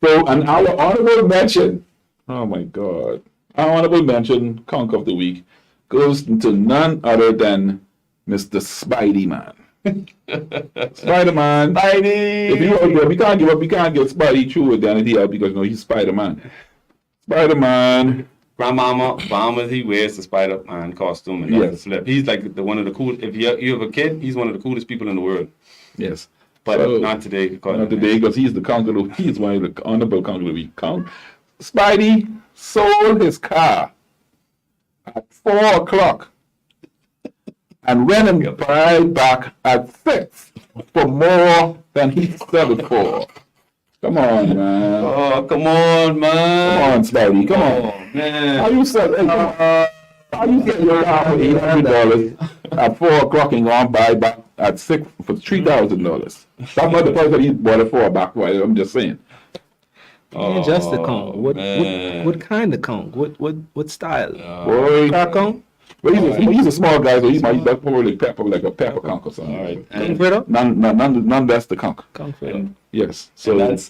Speaker 3: and our honorable mention, oh my God, our honorable mention, conk of the week, goes to none other than Mr. Spidey Man. Spider Man.
Speaker 2: Spidey.
Speaker 3: If you out there, we can't get Spidey through with anything else because he's Spider Man. Spider Man.
Speaker 2: Grandmama, Bahamas, he wears the Spider-Man costume and does the flip. He's like one of the cool. If you have a kid, he's one of the coolest people in the world.
Speaker 3: Yes.
Speaker 2: But
Speaker 3: So,
Speaker 2: not today.
Speaker 3: not today because he's the conqueror. He's one of the honorable conqueror of the week. Spidey sold his car at 4 o'clock and went and buy back at 6 for more than he settled for. Come on, man.
Speaker 2: Oh, come on, man.
Speaker 3: Come on, Spidey. Come on.
Speaker 2: Oh, man.
Speaker 3: How you sell? How you sell your car for $800 at 4 o'clock and go and buy back at 6 for $3,000? That's not the price that he bought it for back. I'm just saying.
Speaker 4: Ain't just the conch.
Speaker 2: man.
Speaker 4: What kind of conch? What style?
Speaker 3: Boy,
Speaker 4: Car conch?
Speaker 3: well, he's a small guy, so he might probably like a pepper conch or something.
Speaker 2: All right.
Speaker 4: Conch Fredo?
Speaker 3: None less the conch.
Speaker 4: Conch Fredo.
Speaker 3: Yes.
Speaker 2: So
Speaker 3: So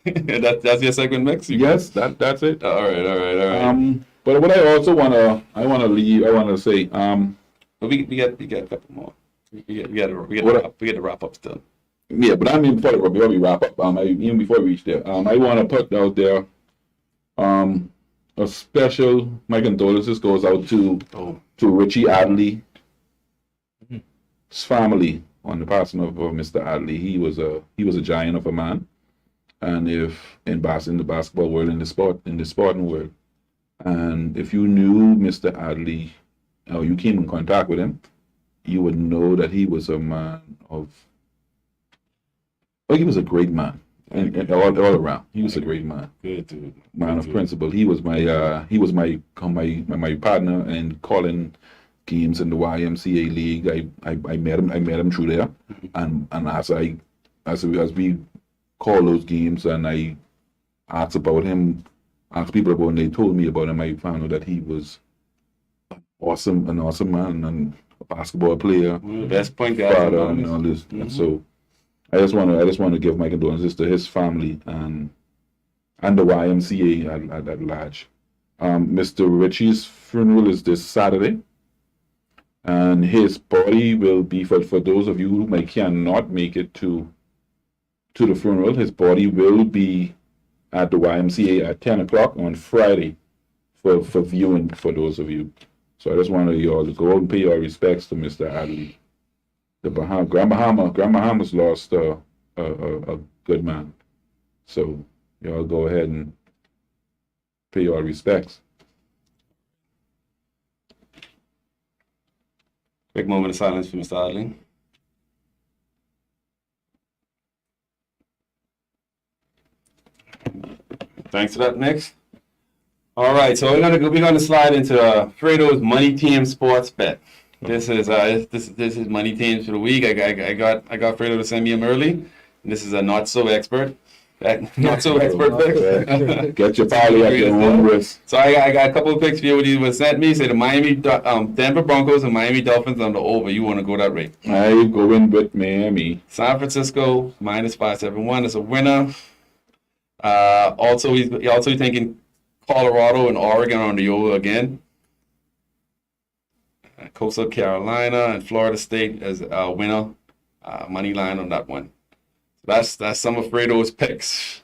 Speaker 2: that's your segment mix?
Speaker 3: yes, that's it.
Speaker 2: All right.
Speaker 3: But what I also wanna say,
Speaker 2: But we get a couple more. We get to wrap up still.
Speaker 3: yeah, but I mean before we wrap up, even before we reach there, I want to put out there, a special my condolences goes out to Richie Adley's family on the passing of Mr. Adley. He was a giant of a man, and if in the basketball world, in the sporting world, and if you knew Mr. Adley, or you came in contact with him, you would know that he was a man of. Well, he was a great man, and all around. He was a great man,
Speaker 2: Good dude.
Speaker 3: man of principle. He was my partner in calling games in the YMCA league. I met him through there, and as we call those games, and I asked about him, asked people about him, they told me about him. I found out that he was an awesome man and a basketball player,
Speaker 2: The best point guard.
Speaker 3: father, and all this. And so I just want to give my condolences to his family and the YMCA at large. Mr. Richie's funeral is this Saturday, and his body will be for those of you who cannot make it to the funeral. His body will be at the YMCA at 10 o'clock on Friday for viewing for those of you. So I just wanted you all to go out and pay your respects to Mr. Adley. The Grand Bahamas lost a good man. So y'all go ahead and pay your respects.
Speaker 2: Quick moment of silence for Mr. Adling. Thanks for that, Nick. All right, so we're gonna slide into Fredo's Money Team Sports Bet. This is Money Teams for the week. I got Fredo to send me them early. This is a not so expert pick.
Speaker 3: Get your party at your own risk.
Speaker 2: So I got a couple of picks for you. What he was sent me. Say the Denver Broncos and Miami Dolphins on the over. You want to go that rate?
Speaker 3: I going with Miami.
Speaker 2: San Francisco -571 is a winner. Also he's thinking Colorado and Oregon on the over again. Coastal Carolina and Florida State as a winner. Money line on that one. That's some of Fredo's picks.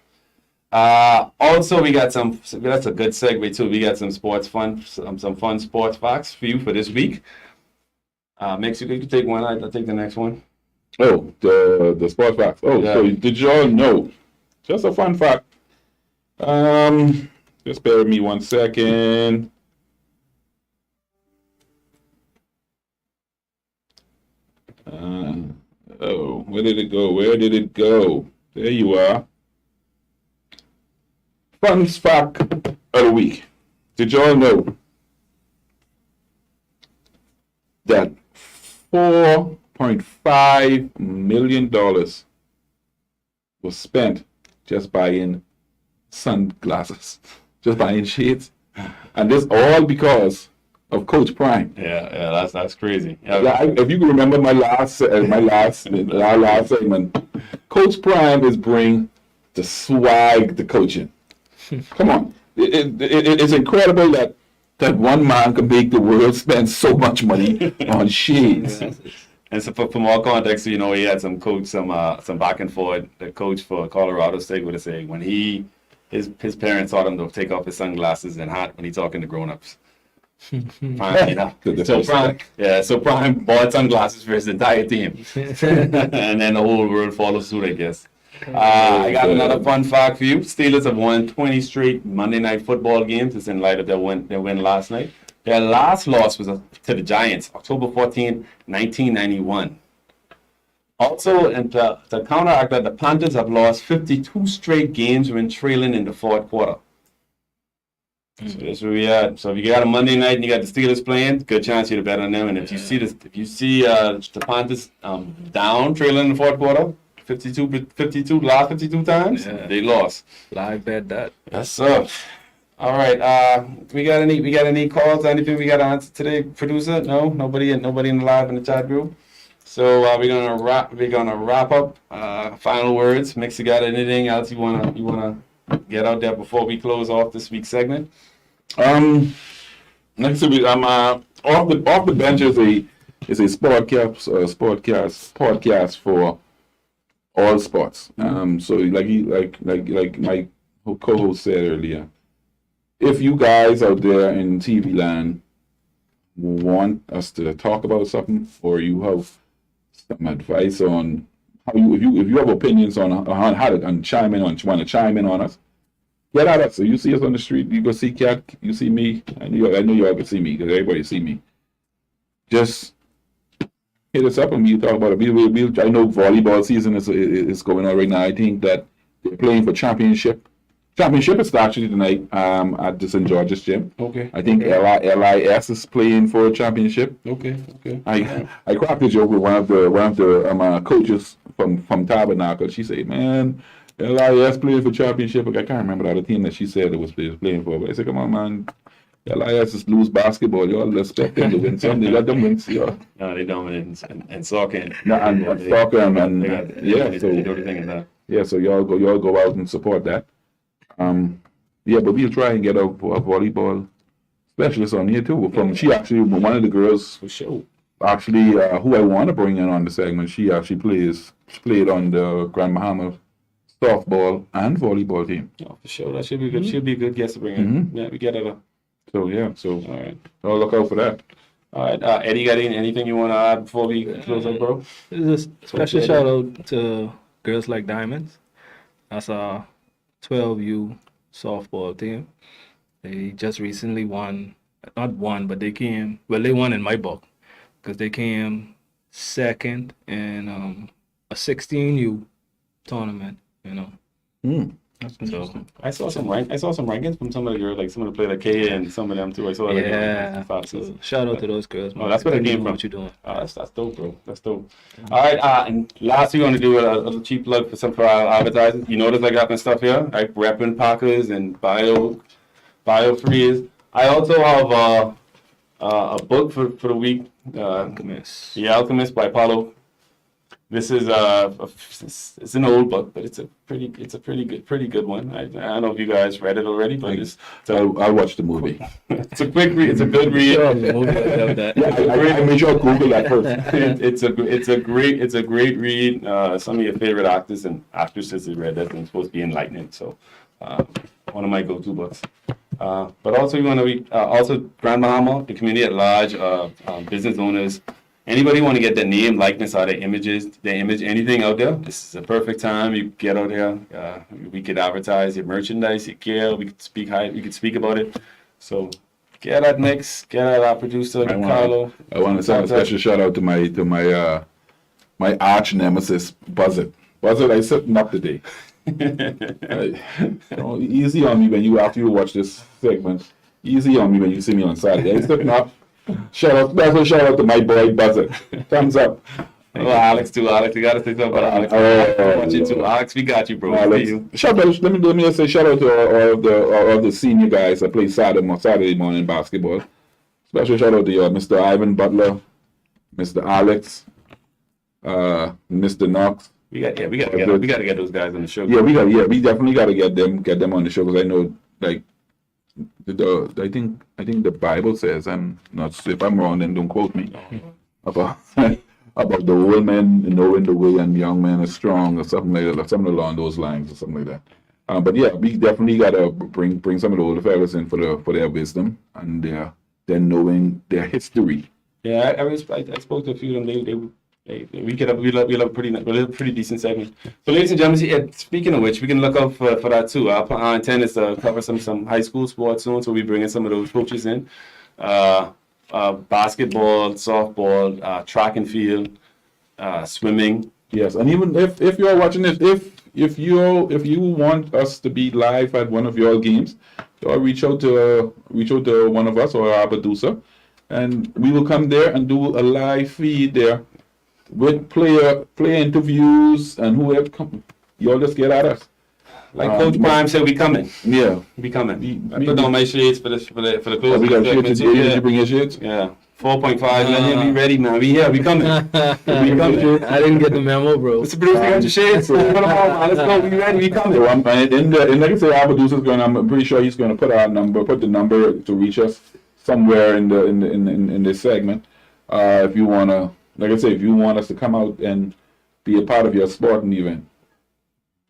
Speaker 2: Also, we got some. That's a good segue too. We got some some fun sports facts for you for this week. Mix, you can take one. I'll take the next one.
Speaker 3: Oh, the sports facts. Oh,
Speaker 2: Yeah.
Speaker 3: so did y'all know? Just a fun fact. Just bear with me 1 second. Where did it go? There you are. Fun fact of the week. Did y'all know that $4.5 million was spent just buying sunglasses, just buying shades, and this all because of Coach Prime.
Speaker 2: Yeah, that's crazy.
Speaker 3: Yeah, if you can remember my last segment, Coach Prime is bring the swag to coaching. Come on, it's incredible that one man can make the world spend so much money on shades.
Speaker 2: And so for more context, you know, he had some back and forth. The coach for Colorado State would say when his parents taught him to take off his sunglasses and hat when he's talking to grown-ups. Prime, you know. So Prime bought sunglasses for his entire team, and then the whole world followed suit, I guess. I got another fun fact for you. Steelers have won 20 straight Monday Night Football games. It's in light of their win last night. Their last loss was to the Giants, October 14, 1991. Also, and to counteract that, the Panthers have lost 52 straight games when trailing in the fourth quarter. So that's where we at. So if you got a Monday night and you got the Steelers playing, good chance you'd bet on them. And if you see the Panthers down trailing in the fourth quarter, 52 last 52 times, they lost.
Speaker 4: Live bet that.
Speaker 2: Yes, sir. All right. We got any calls? Anything we got to answer today, producer? No, nobody in the live in the chat group. So we're gonna wrap up. Final words. Mix, you got anything else you wanna get out there before we close off this week's segment?
Speaker 3: Next week, I'm off the bench is a podcast for all sports. So like my co-host said earlier, if you guys out there in TV land want us to talk about something, or you have some advice on how if you have opinions on how to chime in on us, get at us. So you see us on the street, you go see Cat, you see me. I know you all can see me because everybody see me. Just hit us up and we'll talk about it. I know volleyball season is going on right now. I think that they're playing for championship. Championship is actually tonight at the St. George's Gym.
Speaker 2: Okay.
Speaker 3: I think LIS is playing for a championship.
Speaker 2: Okay.
Speaker 3: I cracked a joke with one of the coaches from Tabernacle. She said, "Man, LIS playing for championship." I can't remember the other team that she said it was playing for. But I said, "Come on, man. LIS is loose basketball. Y'all expect them to win some. They let them win. Y'all."
Speaker 2: No, they dominate and soccer.
Speaker 3: And soccer and so
Speaker 2: they do everything in that.
Speaker 3: Yeah, so y'all go out and support that. But we'll try and get a volleyball specialist on here too. She actually, one of the girls
Speaker 2: For sure.
Speaker 3: actually who I want to bring in on the segment. She actually played on the Grand Bahama softball and volleyball team.
Speaker 2: Oh, for sure. That should be good. Should be a good guest to bring in. Yeah, we get it.
Speaker 3: So
Speaker 2: All right.
Speaker 3: I'll look out for that.
Speaker 2: All right. Eddie, got anything you want to add before we close up, bro?
Speaker 4: This is a special shout out to Girls Like Diamonds. That's our 12U softball team. They just recently won, not won, but they won in my book because they came second in a 16U tournament, you know.
Speaker 2: That's interesting. I saw some rankings from some of the girls, like some of the play like Kaya and some of them too. I saw
Speaker 4: So shout out to those girls.
Speaker 2: Oh, that's where they came from.
Speaker 4: What you doing?
Speaker 2: That's dope, bro. That's dope. All right. And last, we're going to do a little cheap plug for our advertisers. You notice I got my stuff here, like repping Packers and Bio Freeze. I also have a book for the week.
Speaker 4: Alchemist.
Speaker 2: The Alchemist by Paulo. This is it's an old book, but it's a pretty good one. I don't know if you guys read it already, but
Speaker 3: I'll watch the movie.
Speaker 2: it's a quick read. It's a good read.
Speaker 3: I made sure I Google that first.
Speaker 2: It's a great read. Some of your favorite actors and actresses have read that, and it's supposed to be enlightening. So one of my go-to books. But also you want to read also Grand Bahama, the community at large, business owners. Anybody want to get their name, likeness, or their image, anything out there? This is a perfect time. You get out there. We could advertise your merchandise, your gear. We could speak about it. So get at Mix, get at our producer, Carlo.
Speaker 3: I want to send a special shout out to my arch nemesis, Buzzard. Buzzard, I set him up today. Easy on me when you after you watch this segment. Easy on me when you see me on Saturday. It's not. Special shout out to my boy Buzzer. Thumbs up.
Speaker 2: Oh, Alex too. Alex, you gotta say something about Alex. Watch it too. Alex, we got you, bro.
Speaker 3: Alex, shout out. Let me just say shout out to all of the senior guys that play Saturday morning basketball. Special shout out to Mr. Ivan Butler, Mr. Alex, Mr. Knox.
Speaker 2: We gotta get those guys on the show.
Speaker 3: We definitely gotta get them on the show because I know like I think the Bible says, I'm not sure if I'm wrong, then don't quote me, about the old men knowing the way and young men are strong or something like that, something along those lines or something like that. But yeah, we definitely gotta bring some of the older fellas in for their wisdom and their knowing their history.
Speaker 2: Yeah, I spoke to a few of them. We'll have a pretty decent segment. So, ladies and gentlemen, speaking of which, we can look out for that too. Our intent is to cover some high school sports soon, so we'll be bringing some of those coaches in. Basketball, softball, track and field, swimming.
Speaker 3: Yes, and even if you're watching this, if you want us to be live at one of your games, reach out to one of us or our producer, and we will come there and do a live feed there with player interviews and whoever come. Y'all just get at us.
Speaker 2: Like Coach Prime said, we coming.
Speaker 3: Yeah,
Speaker 2: we coming. I put on my shades for the closing.
Speaker 3: We got shades. Did you bring your shades?
Speaker 2: Yeah. 4.5. Let him be ready, man. We coming. We coming.
Speaker 4: I didn't get the memo, bro.
Speaker 2: Mr. Producer, got your shades. Put them on, man. Let's go. We ready. We coming.
Speaker 3: So like I say, our producer's going. I'm pretty sure he's going to put the number to reach us somewhere in this segment. If you wanna, like I say, if you want us to come out and be a part of your sporting event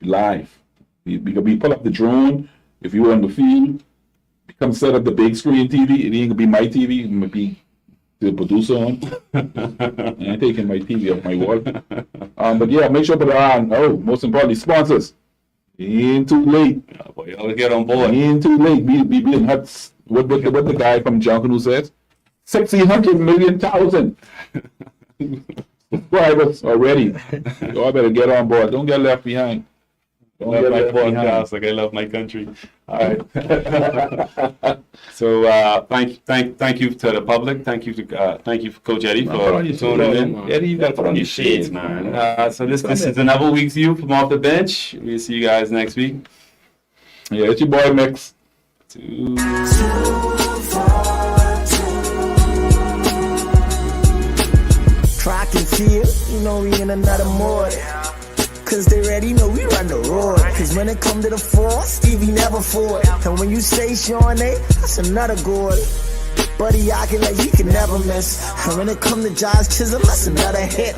Speaker 3: live, we pull up the drone. If you're on the field, come set up the big screen TV. It ain't gonna be my TV. It might be the producer on. I ain't taking my TV off my wall. But yeah, make sure to put it on. Oh, most importantly, sponsors. It ain't too late.
Speaker 2: Oh, boy, y'all get on board.
Speaker 3: It ain't too late. We being huts. What the guy from Junkanoo says? 600 million thousand subscribers already. Y'all better get on board. Don't get left behind.
Speaker 2: I love my podcast like I love my country. All right. So thank you to the public. Thank you for Coach Eddie for tuning in. Eddie, you got to put on your shades, man. So this is another week's view from off the bench. We'll see you guys next week.
Speaker 3: Yeah, it's your boy Mix.
Speaker 1: Track and field, you know we in another mode. Cause they already know we run the road. Cause when it come to the four, Stevie never fought. And when you say Sean A, that's another goal. Buddy, I can like he can never miss. And when it come to Josh Chisholm, that's another hit.